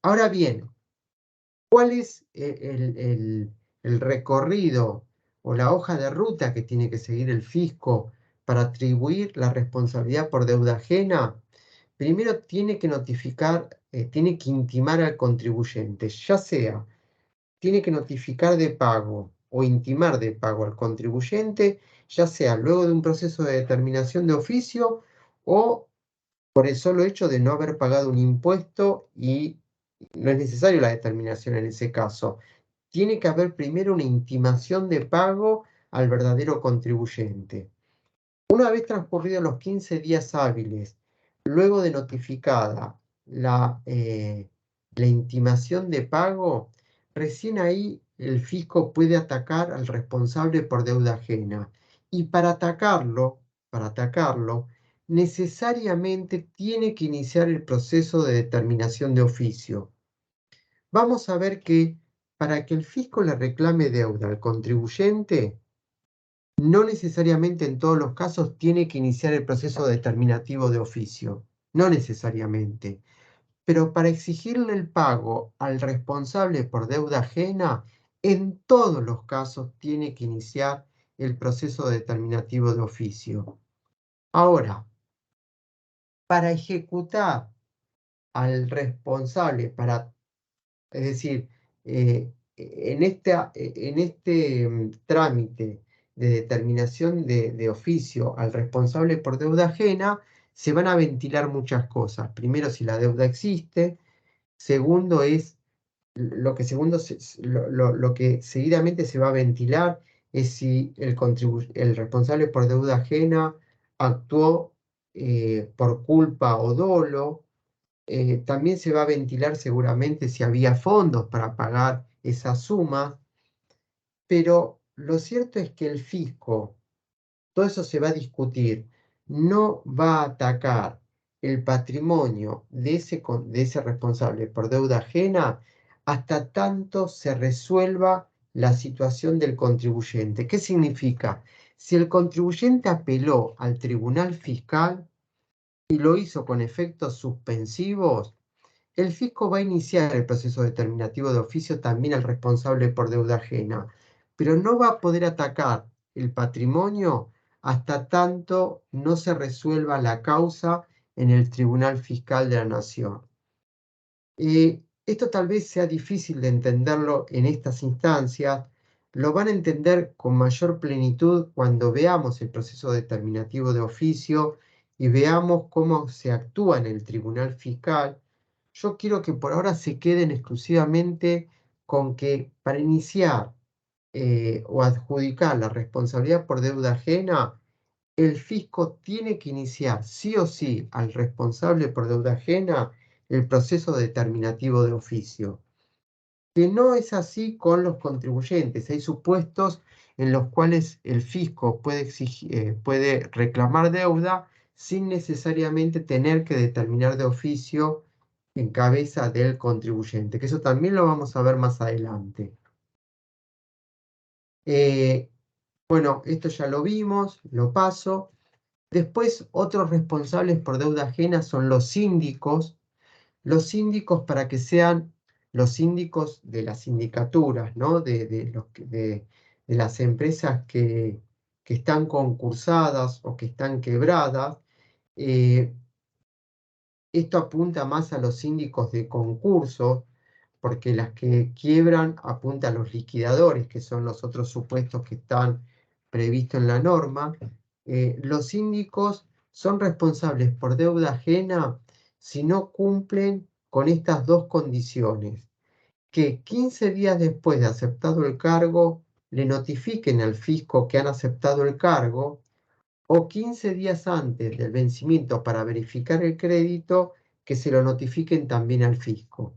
Ahora bien, ¿cuál es el recorrido o la hoja de ruta que tiene que seguir el fisco para atribuir la responsabilidad por deuda ajena? Primero tiene que notificar, tiene que intimar al contribuyente, ya sea, tiene que notificar de pago o intimar de pago al contribuyente, ya sea luego de un proceso de determinación de oficio o por el solo hecho de no haber pagado un impuesto y no es necesario la determinación en ese caso. Tiene que haber primero una intimación de pago al verdadero contribuyente. Una vez transcurridos los 15 días hábiles, luego de notificada la intimación de pago, recién ahí el fisco puede atacar al responsable por deuda ajena. Y para atacarlo, necesariamente tiene que iniciar el proceso de determinación de oficio. Vamos a ver que para que el fisco le reclame deuda al contribuyente, no necesariamente en todos los casos tiene que iniciar el proceso determinativo de oficio, no necesariamente. Pero para exigirle el pago al responsable por deuda ajena, en todos los casos tiene que iniciar el proceso determinativo de oficio. Ahora, para ejecutar al responsable, es decir, en este trámite de determinación de oficio al responsable por deuda ajena, se van a ventilar muchas cosas. Primero, si la deuda existe. Segundo es, lo que seguidamente se va a ventilar es si el responsable por deuda ajena actuó por culpa o dolo. También se va a ventilar seguramente si había fondos para pagar esa suma, pero lo cierto es que el fisco, todo eso se va a discutir, no va a atacar el patrimonio de ese responsable por deuda ajena hasta tanto se resuelva la situación del contribuyente. ¿Qué significa? Si el contribuyente apeló al tribunal fiscal y lo hizo con efectos suspensivos, el fisco va a iniciar el proceso determinativo de oficio también al responsable por deuda ajena, pero no va a poder atacar el patrimonio hasta tanto no se resuelva la causa en el Tribunal Fiscal de la Nación. Esto tal vez sea difícil de entenderlo en estas instancias, lo van a entender con mayor plenitud cuando veamos el proceso determinativo de oficio y veamos cómo se actúa en el Tribunal Fiscal. Yo quiero que por ahora se queden exclusivamente con que para iniciar o adjudicar la responsabilidad por deuda ajena, el fisco tiene que iniciar sí o sí al responsable por deuda ajena el proceso determinativo de oficio. Que no es así con los contribuyentes. Hay supuestos en los cuales el fisco puede reclamar deuda sin necesariamente tener que determinar de oficio en cabeza del contribuyente, que eso también lo vamos a ver más adelante. Bueno, esto ya lo vimos, lo paso. Después, otros responsables por deuda ajena son los síndicos. Los síndicos para que sean los síndicos de las sindicaturas, ¿no? de las empresas que están concursadas o que están quebradas. Esto apunta más a los síndicos de concurso, porque las que quiebran apunta a los liquidadores, que son los otros supuestos que están previstos en la norma. Los síndicos son responsables por deuda ajena si no cumplen con estas dos condiciones: que 15 días después de aceptado el cargo le notifiquen al fisco que han aceptado el cargo, o 15 días antes del vencimiento para verificar el crédito que se lo notifiquen también al fisco.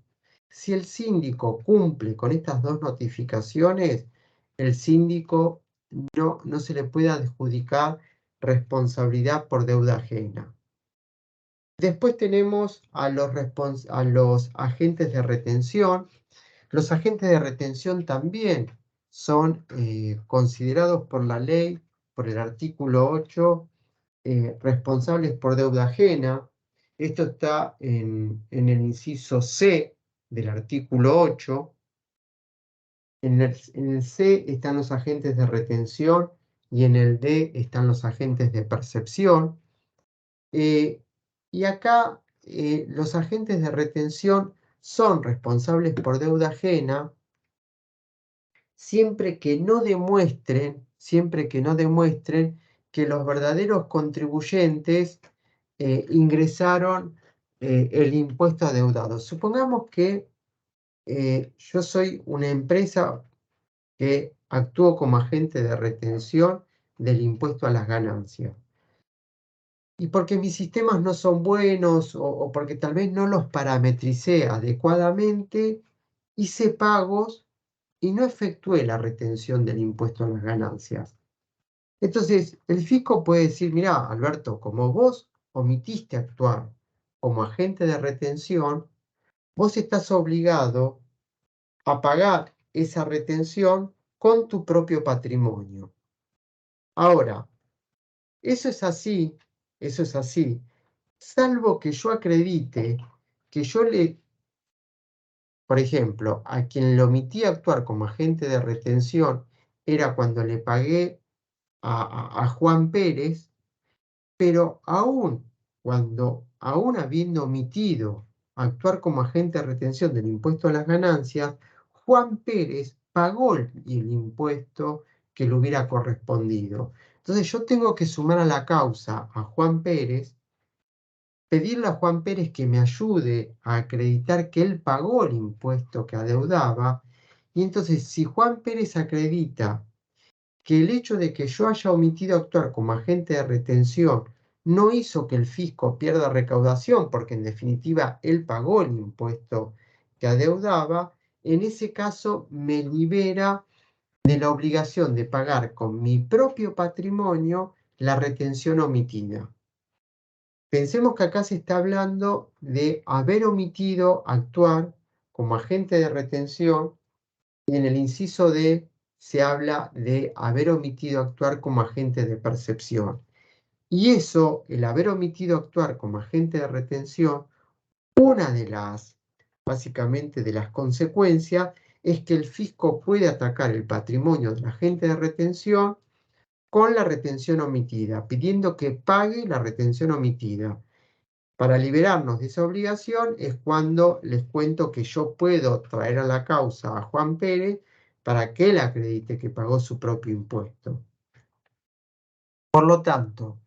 Si el síndico cumple con estas dos notificaciones, el síndico no se le puede adjudicar responsabilidad por deuda ajena. Después tenemos a los agentes de retención. Los agentes de retención también son considerados por la ley, por el artículo 8, responsables por deuda ajena. Esto está en el inciso C del artículo 8. En el C están los agentes de retención y en el D están los agentes de percepción. Y acá los agentes de retención son responsables por deuda ajena siempre que no demuestren que los verdaderos contribuyentes ingresaron el impuesto adeudado. Supongamos que yo soy una empresa que actúo como agente de retención del impuesto a las ganancias. Y porque mis sistemas no son buenos o porque tal vez no los parametricé adecuadamente, hice pagos y no efectué la retención del impuesto a las ganancias. Entonces, el fisco puede decir: mirá, Alberto, como vos omitiste actuar como agente de retención, vos estás obligado a pagar esa retención con tu propio patrimonio. Ahora, eso es así, salvo que yo acredite que yo por ejemplo, a quien le omití actuar como agente de retención era cuando le pagué a Juan Pérez, pero aún habiendo omitido actuar como agente de retención del impuesto a las ganancias, Juan Pérez pagó el impuesto que le hubiera correspondido. Entonces yo tengo que sumar a la causa a Juan Pérez, pedirle a Juan Pérez que me ayude a acreditar que él pagó el impuesto que adeudaba, y entonces si Juan Pérez acredita que el hecho de que yo haya omitido actuar como agente de retención no hizo que el fisco pierda recaudación, porque en definitiva él pagó el impuesto que adeudaba, en ese caso me libera de la obligación de pagar con mi propio patrimonio la retención omitida. Pensemos que acá se está hablando de haber omitido actuar como agente de retención, y en el inciso D se habla de haber omitido actuar como agente de percepción. Y eso, el haber omitido actuar como agente de retención, una de las, básicamente de las consecuencias, es que el fisco puede atacar el patrimonio del agente de retención con la retención omitida, pidiendo que pague la retención omitida. Para liberarnos de esa obligación es cuando les cuento que yo puedo traer a la causa a Juan Pérez para que él acredite que pagó su propio impuesto. Por lo tanto,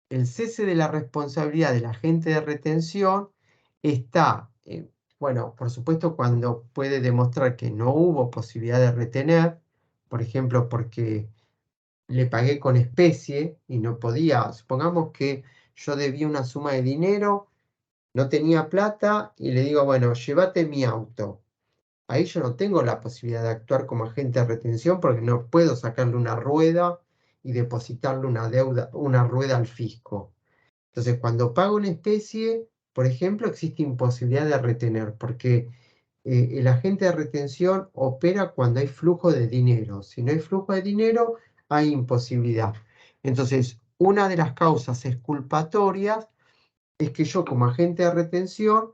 el cese de la responsabilidad del agente de retención está, bueno, por supuesto cuando puede demostrar que no hubo posibilidad de retener, por ejemplo, porque le pagué con especie y no podía, supongamos que yo debía una suma de dinero, no tenía plata y le digo, bueno, llévate mi auto. Ahí yo no tengo la posibilidad de actuar como agente de retención porque no puedo sacarle una rueda y depositarle una rueda al fisco. Entonces, cuando pago una especie, por ejemplo, existe imposibilidad de retener porque el agente de retención opera cuando hay flujo de dinero. Si no hay flujo de dinero, hay imposibilidad. Entonces, una de las causas exculpatorias es que yo como agente de retención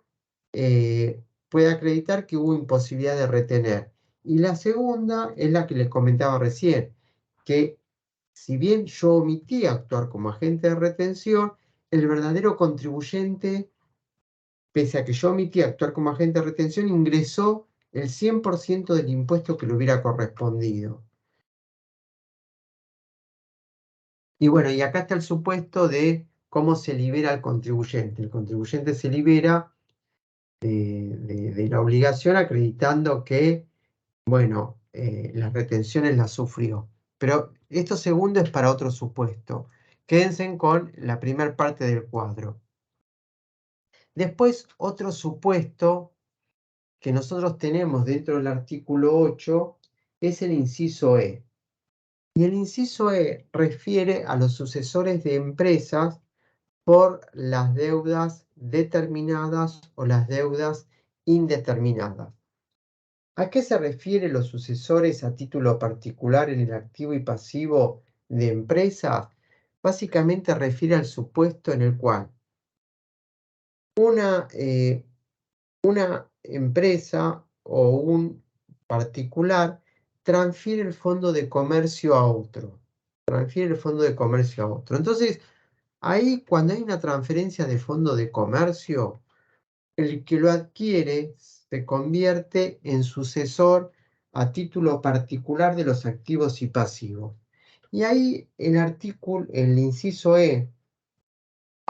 pueda acreditar que hubo imposibilidad de retener. Y la segunda es la que les comentaba recién, que si bien yo omití actuar como agente de retención, el verdadero contribuyente, pese a que yo omití actuar como agente de retención, ingresó el 100% del impuesto que le hubiera correspondido. Y bueno, y acá está el supuesto de cómo se libera al contribuyente. El contribuyente se libera de la obligación acreditando que, bueno, las retenciones las sufrió. Pero esto segundo es para otro supuesto. Quédense con la primera parte del cuadro. Después, otro supuesto que nosotros tenemos dentro del artículo 8 es el inciso E. Y el inciso E refiere a los sucesores de empresas por las deudas determinadas o las deudas indeterminadas. ¿A qué se refieren los sucesores a título particular en el activo y pasivo de empresas? Básicamente refiere al supuesto en el cual una empresa o un particular transfiere el fondo de comercio a otro. Transfiere el fondo de comercio a otro. Entonces, ahí cuando hay una transferencia de fondo de comercio, el que lo adquiere se convierte en sucesor a título particular de los activos y pasivos. Y ahí el inciso E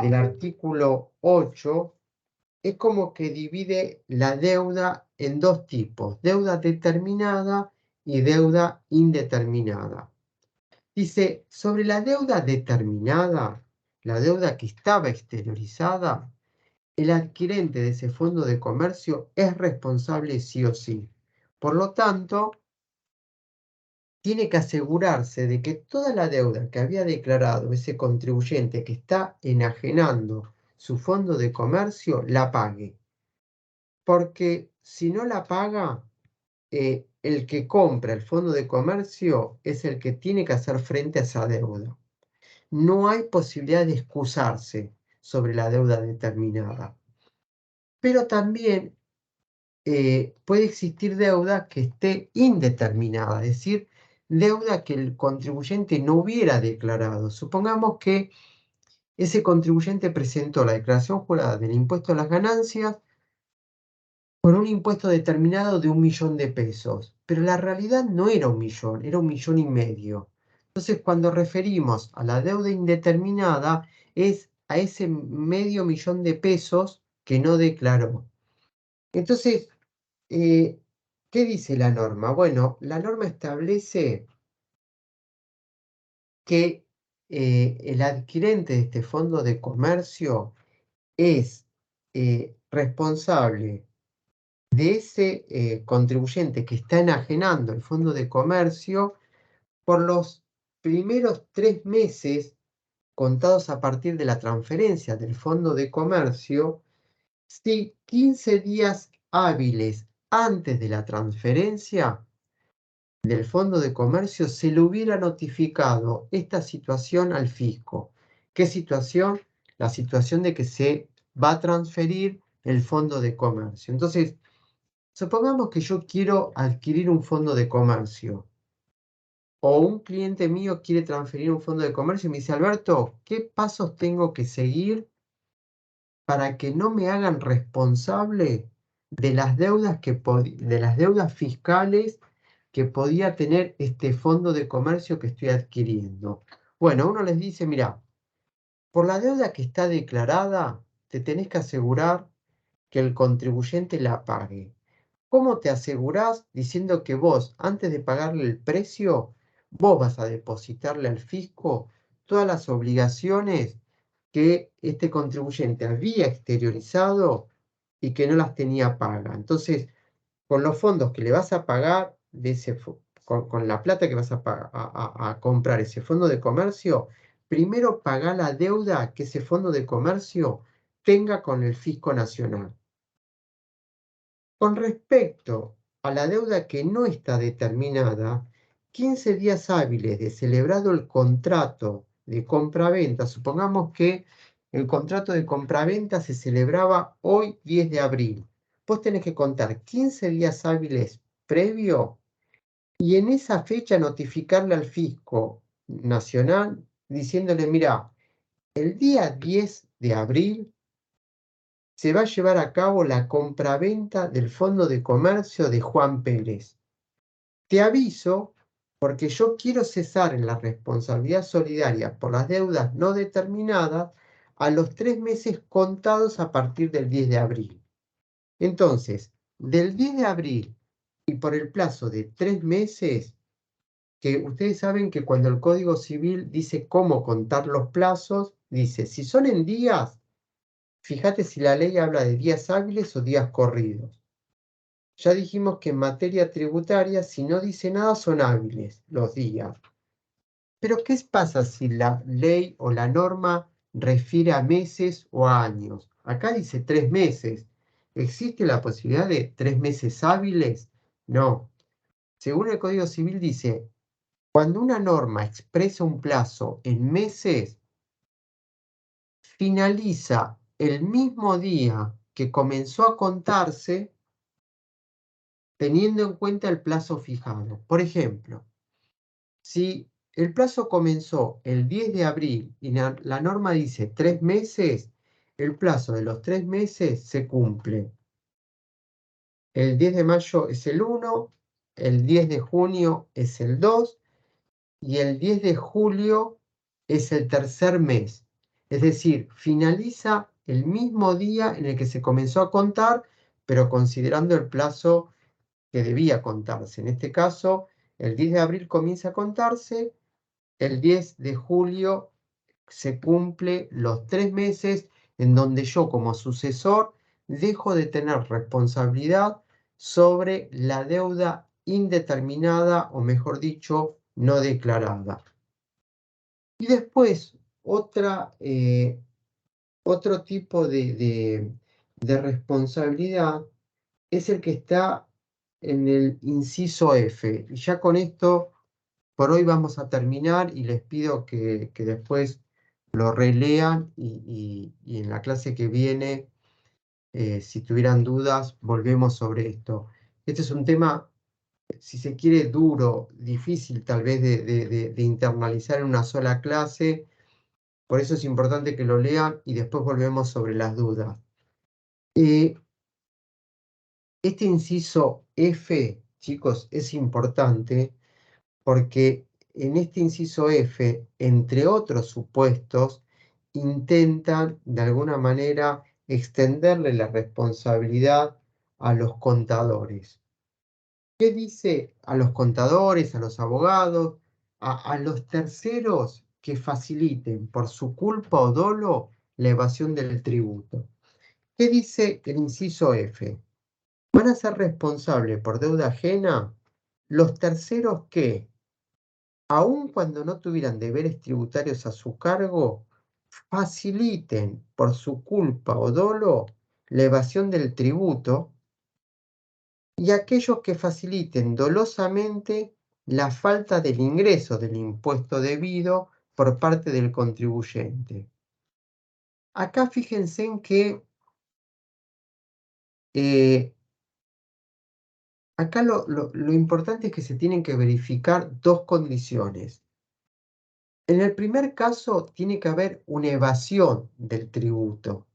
del artículo 8 es como que divide la deuda en dos tipos, deuda determinada y deuda indeterminada. Dice, sobre la deuda determinada, la deuda que estaba exteriorizada, el adquirente de ese fondo de comercio es responsable sí o sí. Por lo tanto, tiene que asegurarse de que toda la deuda que había declarado ese contribuyente que está enajenando su fondo de comercio, la pague. Porque si no la paga, el que compra el fondo de comercio es el que tiene que hacer frente a esa deuda. No hay posibilidad de excusarse sobre la deuda determinada. Pero también puede existir deuda que esté indeterminada, es decir, deuda que el contribuyente no hubiera declarado. Supongamos que ese contribuyente presentó la declaración jurada del impuesto a las ganancias con un impuesto determinado de 1 millón de pesos, pero la realidad no era 1 millón, era 1,5 millones. Entonces, cuando referimos a la deuda indeterminada, es a ese medio millón de pesos que no declaró. Entonces, ¿qué dice la norma? Bueno, la norma establece que el adquirente de este fondo de comercio es responsable de ese contribuyente que está enajenando el fondo de comercio por los primeros 3 meses contados a partir de la transferencia del fondo de comercio, si 15 días hábiles antes de la transferencia del fondo de comercio se le hubiera notificado esta situación al fisco. ¿Qué situación? La situación de que se va a transferir el fondo de comercio. Entonces, supongamos que yo quiero adquirir un fondo de comercio o un cliente mío quiere transferir un fondo de comercio y me dice, Alberto, ¿qué pasos tengo que seguir para que no me hagan responsable de las deudas fiscales que podía tener este fondo de comercio que estoy adquiriendo? Bueno, uno les dice, mira, por la deuda que está declarada, te tenés que asegurar que el contribuyente la pague. ¿Cómo te asegurás? Diciendo que vos, antes de pagarle el precio, vos vas a depositarle al fisco todas las obligaciones que este contribuyente había exteriorizado y que no las tenía pagas. Entonces, con los fondos que le vas a pagar, con la plata que vas a comprar ese fondo de comercio, primero pagá la deuda que ese fondo de comercio tenga con el fisco nacional. Con respecto a la deuda que no está determinada, 15 días hábiles de celebrado el contrato de compraventa, supongamos que el contrato de compraventa se celebraba hoy 10 de abril. Vos tenés que contar 15 días hábiles previo y en esa fecha notificarle al fisco nacional diciéndole, mira, el día 10 de abril se va a llevar a cabo la compraventa del Fondo de Comercio de Juan Pérez. Te aviso porque yo quiero cesar en la responsabilidad solidaria por las deudas no determinadas a los 3 meses contados a partir del 10 de abril. Entonces, del 10 de abril y por el plazo de 3 meses, que ustedes saben que cuando el Código Civil dice cómo contar los plazos, dice, si son en días, fíjate si la ley habla de días hábiles o días corridos. Ya dijimos que en materia tributaria, si no dice nada, son hábiles los días. Pero ¿qué pasa si la ley o la norma refiere a meses o a años? Acá dice 3 meses. ¿Existe la posibilidad de 3 meses hábiles? No. Según el Código Civil dice, cuando una norma expresa un plazo en meses, finaliza el mismo día que comenzó a contarse teniendo en cuenta el plazo fijado. Por ejemplo, si el plazo comenzó el 10 de abril y la norma dice 3 meses, el plazo de los 3 meses se cumple. El 10 de mayo es el 1, el 10 de junio es el 2 y el 10 de julio es el tercer mes. Es decir, finaliza el mismo día en el que se comenzó a contar, pero considerando el plazo que debía contarse. En este caso, el 10 de abril comienza a contarse, el 10 de julio se cumple los 3 meses en donde yo como sucesor dejo de tener responsabilidad sobre la deuda indeterminada o mejor dicho, no declarada. Y después, otro tipo de responsabilidad es el que está en el inciso F. Y ya con esto, por hoy vamos a terminar y les pido que después lo relean y en la clase que viene, si tuvieran dudas, volvemos sobre esto. Este es un tema, si se quiere, duro, difícil tal vez de internalizar en una sola clase. Por eso es importante que lo lean y después volvemos sobre las dudas. Este inciso F, chicos, es importante porque en este inciso F, entre otros supuestos, intentan de alguna manera extenderle la responsabilidad a los contadores. ¿Qué dice a los contadores, a los abogados, a los terceros que faciliten por su culpa o dolo la evasión del tributo? ¿Qué dice el inciso F? Van a ser responsables por deuda ajena los terceros que, aun cuando no tuvieran deberes tributarios a su cargo, faciliten por su culpa o dolo la evasión del tributo y aquellos que faciliten dolosamente la falta del ingreso del impuesto debido por parte del contribuyente. Acá fíjense en que acá lo importante es que se tienen que verificar dos condiciones. En el primer caso, tiene que haber una evasión del tributo.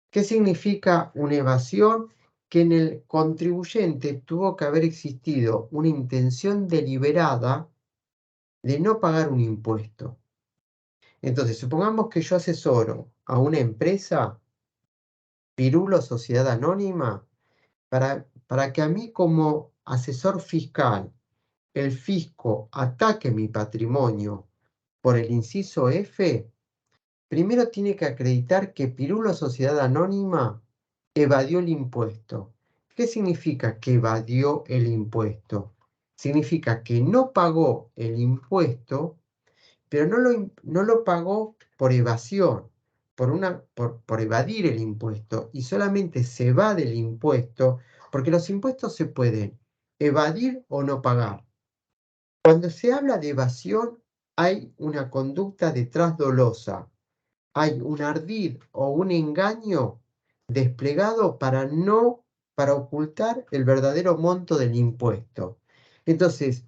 ¿Qué significa una evasión? Que en el contribuyente tuvo que haber existido una intención deliberada de no pagar un impuesto. Entonces, supongamos que yo asesoro a una empresa, Pirulo Sociedad Anónima, para que a mí como asesor fiscal, el fisco ataque mi patrimonio por el inciso F. Primero tiene que acreditar que Pirulo Sociedad Anónima evadió el impuesto. ¿Qué significa que evadió el impuesto? Significa que no pagó el impuesto, pero no lo pagó por evasión, por evadir el impuesto, y solamente se evade el impuesto, porque los impuestos se pueden evadir o no pagar. Cuando se habla de evasión, hay una conducta detrás dolosa. Hay un ardid o un engaño desplegado para ocultar el verdadero monto del impuesto. Entonces,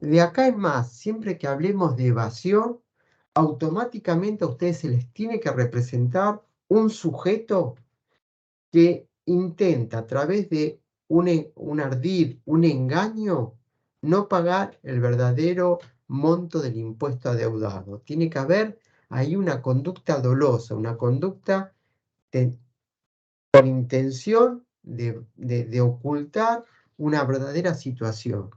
de acá en más, siempre que hablemos de evasión, automáticamente a ustedes se les tiene que representar un sujeto que intenta a través de un ardid, un engaño, no pagar el verdadero monto del impuesto adeudado. Tiene que haber ahí una conducta dolosa, una conducta con intención de ocultar una verdadera situación.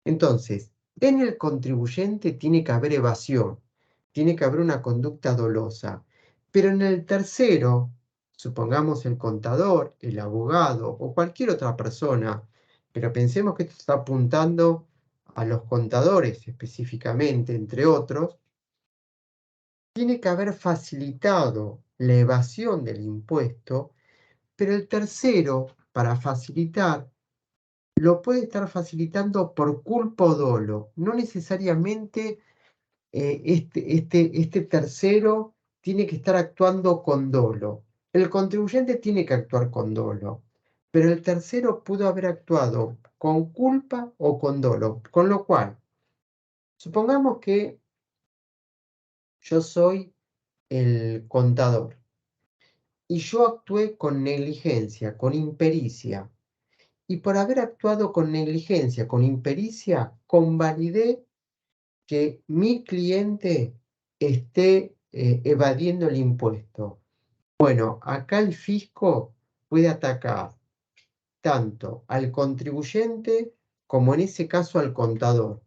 Entonces, en el contribuyente tiene que haber evasión, tiene que haber una conducta dolosa, pero en el tercero, supongamos el contador, el abogado o cualquier otra persona, pero pensemos que esto está apuntando a los contadores específicamente, entre otros, tiene que haber facilitado la evasión del impuesto, pero el tercero, para facilitar, lo puede estar facilitando por culpa o dolo. No necesariamente este tercero tiene que estar actuando con dolo. El contribuyente tiene que actuar con dolo, pero el tercero pudo haber actuado con culpa o con dolo. Con lo cual, supongamos que yo soy el contador y yo actué con negligencia, con impericia. Y por haber actuado con negligencia, con impericia, convalidé que mi cliente esté evadiendo el impuesto. Bueno, acá el fisco puede atacar tanto al contribuyente como en ese caso al contador,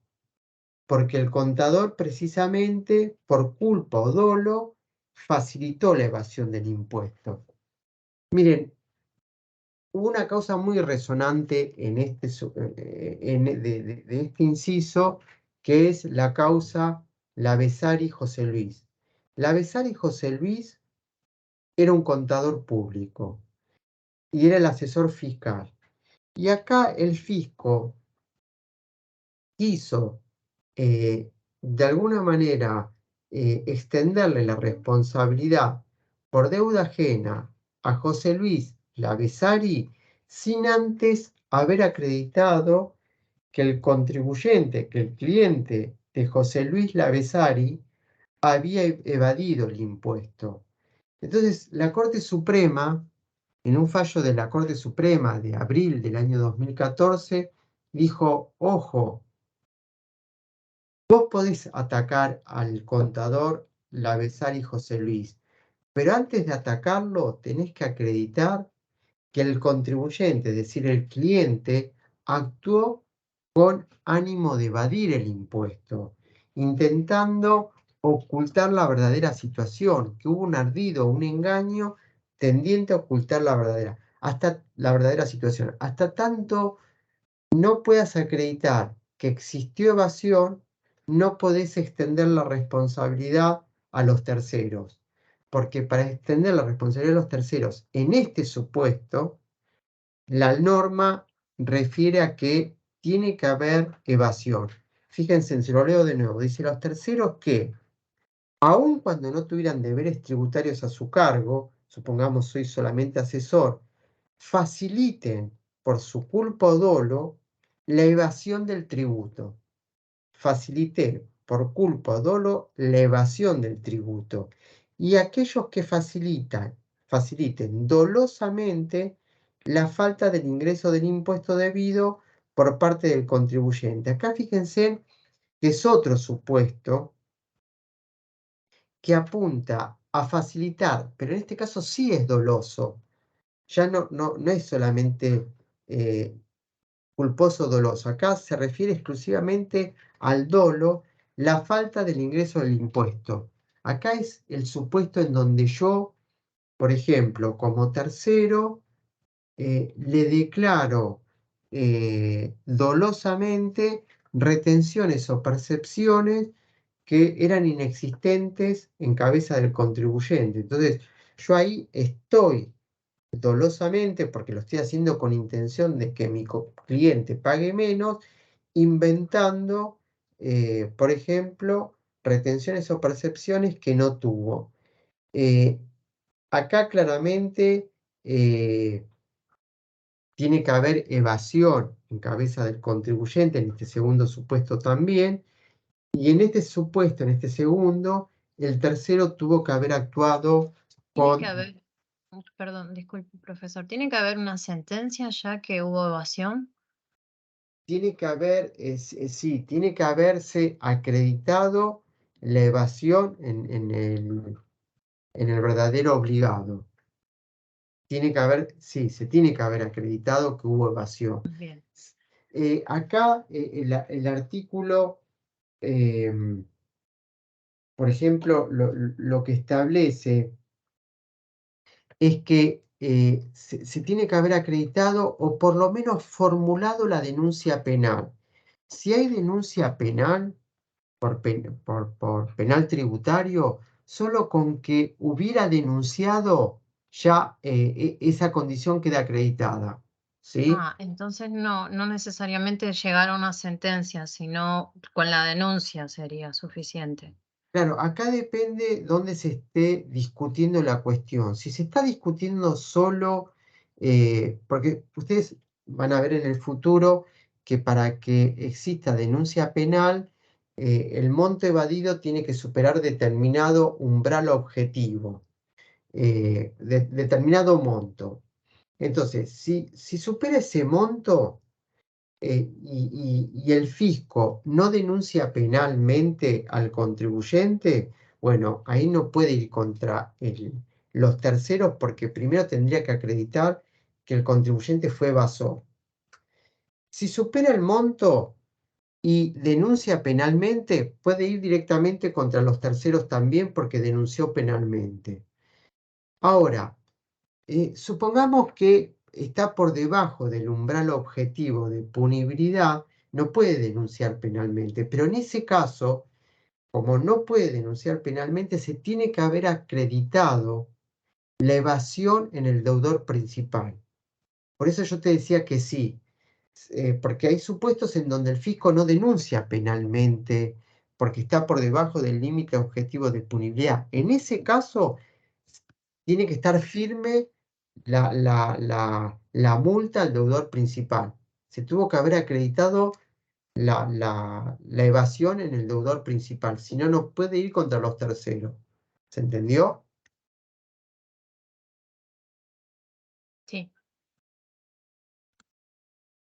porque el contador precisamente por culpa o dolo facilitó la evasión del impuesto. Miren, hubo una causa muy resonante en de este inciso, que es la causa Lavesari José Luis. Lavesari José Luis era un contador público y era el asesor fiscal. Y acá el fisco quiso, de alguna manera, extenderle la responsabilidad por deuda ajena a José Luis Lavesari sin antes haber acreditado que el contribuyente, que el cliente de José Luis Lavesari había evadido el impuesto. Entonces, la Corte Suprema, en un fallo de la Corte Suprema de abril del año 2014, dijo, ojo, vos podés atacar al contador Lavesari José Luis, pero antes de atacarlo tenés que acreditar que el contribuyente, es decir, el cliente, actuó con ánimo de evadir el impuesto, intentando ocultar la verdadera situación, que hubo un ardido, un engaño tendiente a ocultar la verdadera situación. Hasta tanto no puedas acreditar que existió evasión, no podés extender la responsabilidad a los terceros. Porque para extender la responsabilidad a los terceros en este supuesto, la norma refiere a que tiene que haber evasión. Fíjense, se lo leo de nuevo. Dice los terceros que, aun cuando no tuvieran deberes tributarios a su cargo, supongamos soy solamente asesor, faciliten por su culpa o dolo la evasión del tributo. Facilité por culpa o dolo la evasión del tributo. Y aquellos que faciliten dolosamente la falta del ingreso del impuesto debido por parte del contribuyente. Acá fíjense que es otro supuesto que apunta a facilitar, pero en este caso sí es doloso. Ya no es solamente culposo o doloso. Acá se refiere exclusivamente al dolo, la falta del ingreso del impuesto. Acá es el supuesto en donde yo, por ejemplo, como tercero, le declaro dolosamente retenciones o percepciones que eran inexistentes en cabeza del contribuyente. Entonces, yo ahí estoy dolosamente, porque lo estoy haciendo con intención de que mi cliente pague menos, inventando, por ejemplo, retenciones o percepciones que no tuvo. Acá claramente tiene que haber evasión en cabeza del contribuyente, en este segundo supuesto también, y en este supuesto, en este segundo, el tercero tuvo que haber actuado Tiene con... que haber, perdón, disculpe, profesor, ¿tiene que haber una sentencia ya que hubo evasión? Tiene que haber, sí, tiene que haberse acreditado la evasión en el verdadero obligado. Tiene que haber, sí, se tiene que haber acreditado que hubo evasión. Bien. Acá el artículo, por ejemplo, lo que establece es que se tiene que haber acreditado o por lo menos formulado la denuncia penal. Si hay denuncia penal por penal tributario, solo con que hubiera denunciado ya esa condición queda acreditada. ¿Sí? Ah, entonces no necesariamente llegar a una sentencia, sino con la denuncia sería suficiente. Claro, acá depende dónde se esté discutiendo la cuestión. Si se está discutiendo solo, porque ustedes van a ver en el futuro que para que exista denuncia penal, el monto evadido tiene que superar determinado umbral objetivo, determinado monto. Entonces, si supera ese monto, y el fisco no denuncia penalmente al contribuyente, bueno, ahí no puede ir contra los terceros porque primero tendría que acreditar que el contribuyente fue evasor. Si supera el monto y denuncia penalmente, puede ir directamente contra los terceros también porque denunció penalmente. Ahora, supongamos que está por debajo del umbral objetivo de punibilidad, no puede denunciar penalmente, pero en ese caso, como no puede denunciar penalmente, se tiene que haber acreditado la evasión en el deudor principal. Por eso yo te decía que sí, porque hay supuestos en donde el fisco no denuncia penalmente porque está por debajo del límite objetivo de punibilidad. En ese caso, tiene que estar firme la multa al deudor principal. Se tuvo que haber acreditado la evasión en el deudor principal, si no, no puede ir contra los terceros. ¿Se entendió? Sí.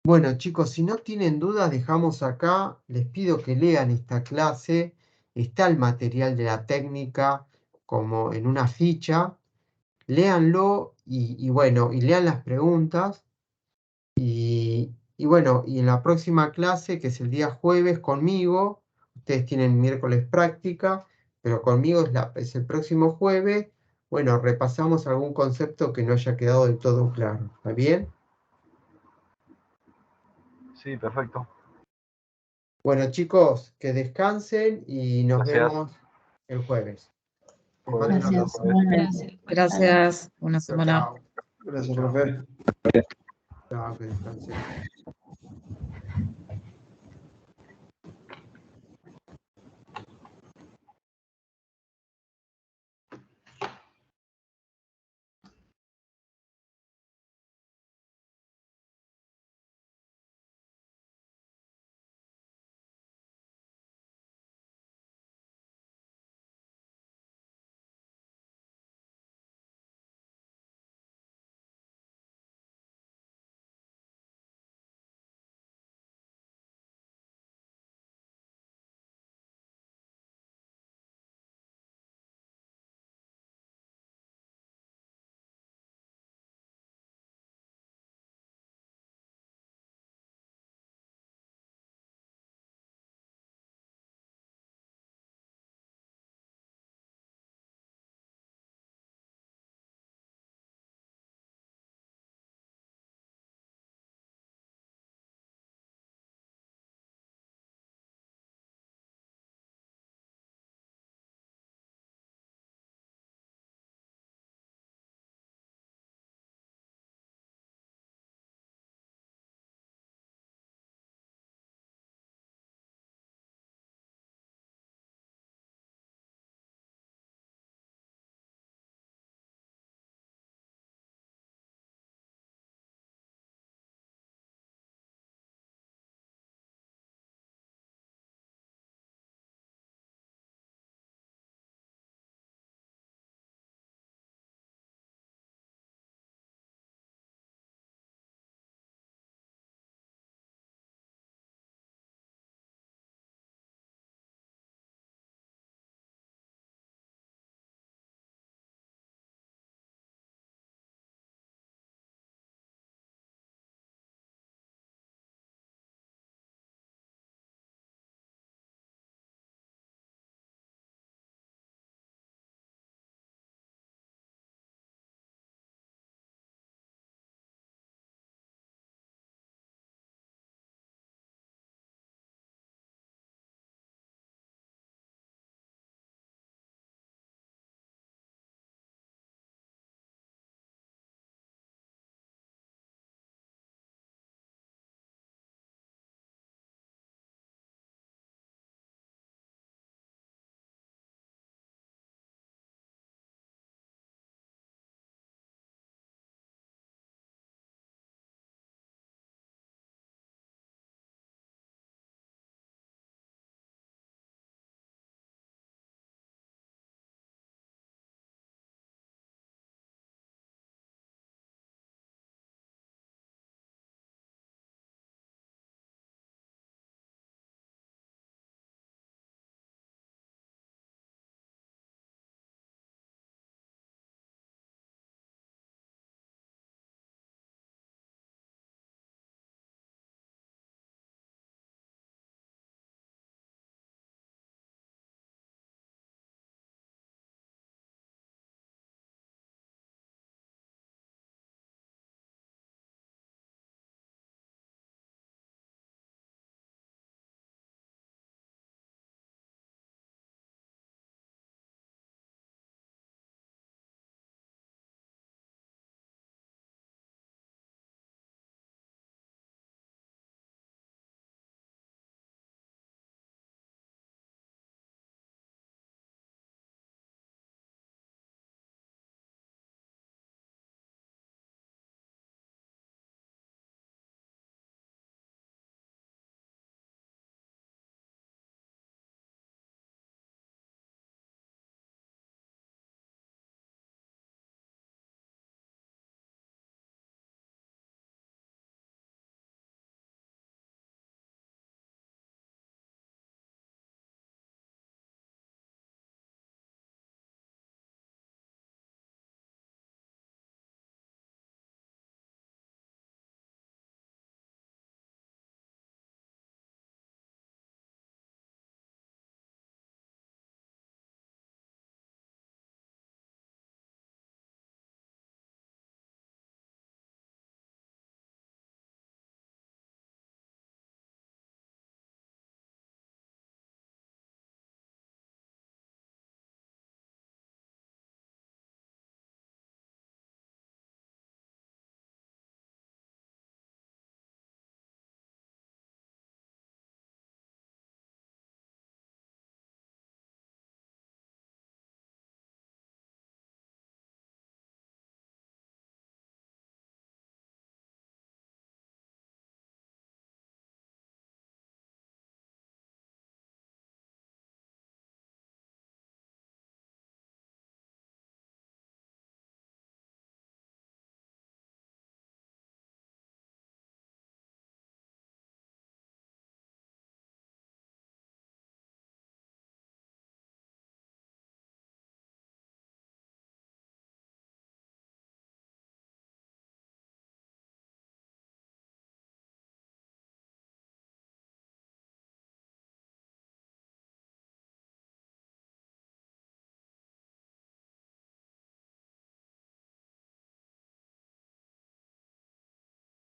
Bueno, chicos, si no tienen dudas, dejamos acá. Les pido que lean esta clase. Está el material de la técnica como en una ficha. Léanlo y bueno, y lean las preguntas. Y bueno, y en la próxima clase, que es el día jueves conmigo, ustedes tienen miércoles práctica, pero conmigo es el próximo jueves, bueno, repasamos algún concepto que no haya quedado del todo claro. ¿Está bien? Sí, perfecto. Bueno, chicos, que descansen y nos Gracias. vemos el jueves. Les Jueves, mando un hasta abrazo. jueves. Gracias. Gracias. Buena Chao, semana. chao. Gracias, Chao. profe. Chao, que descansen.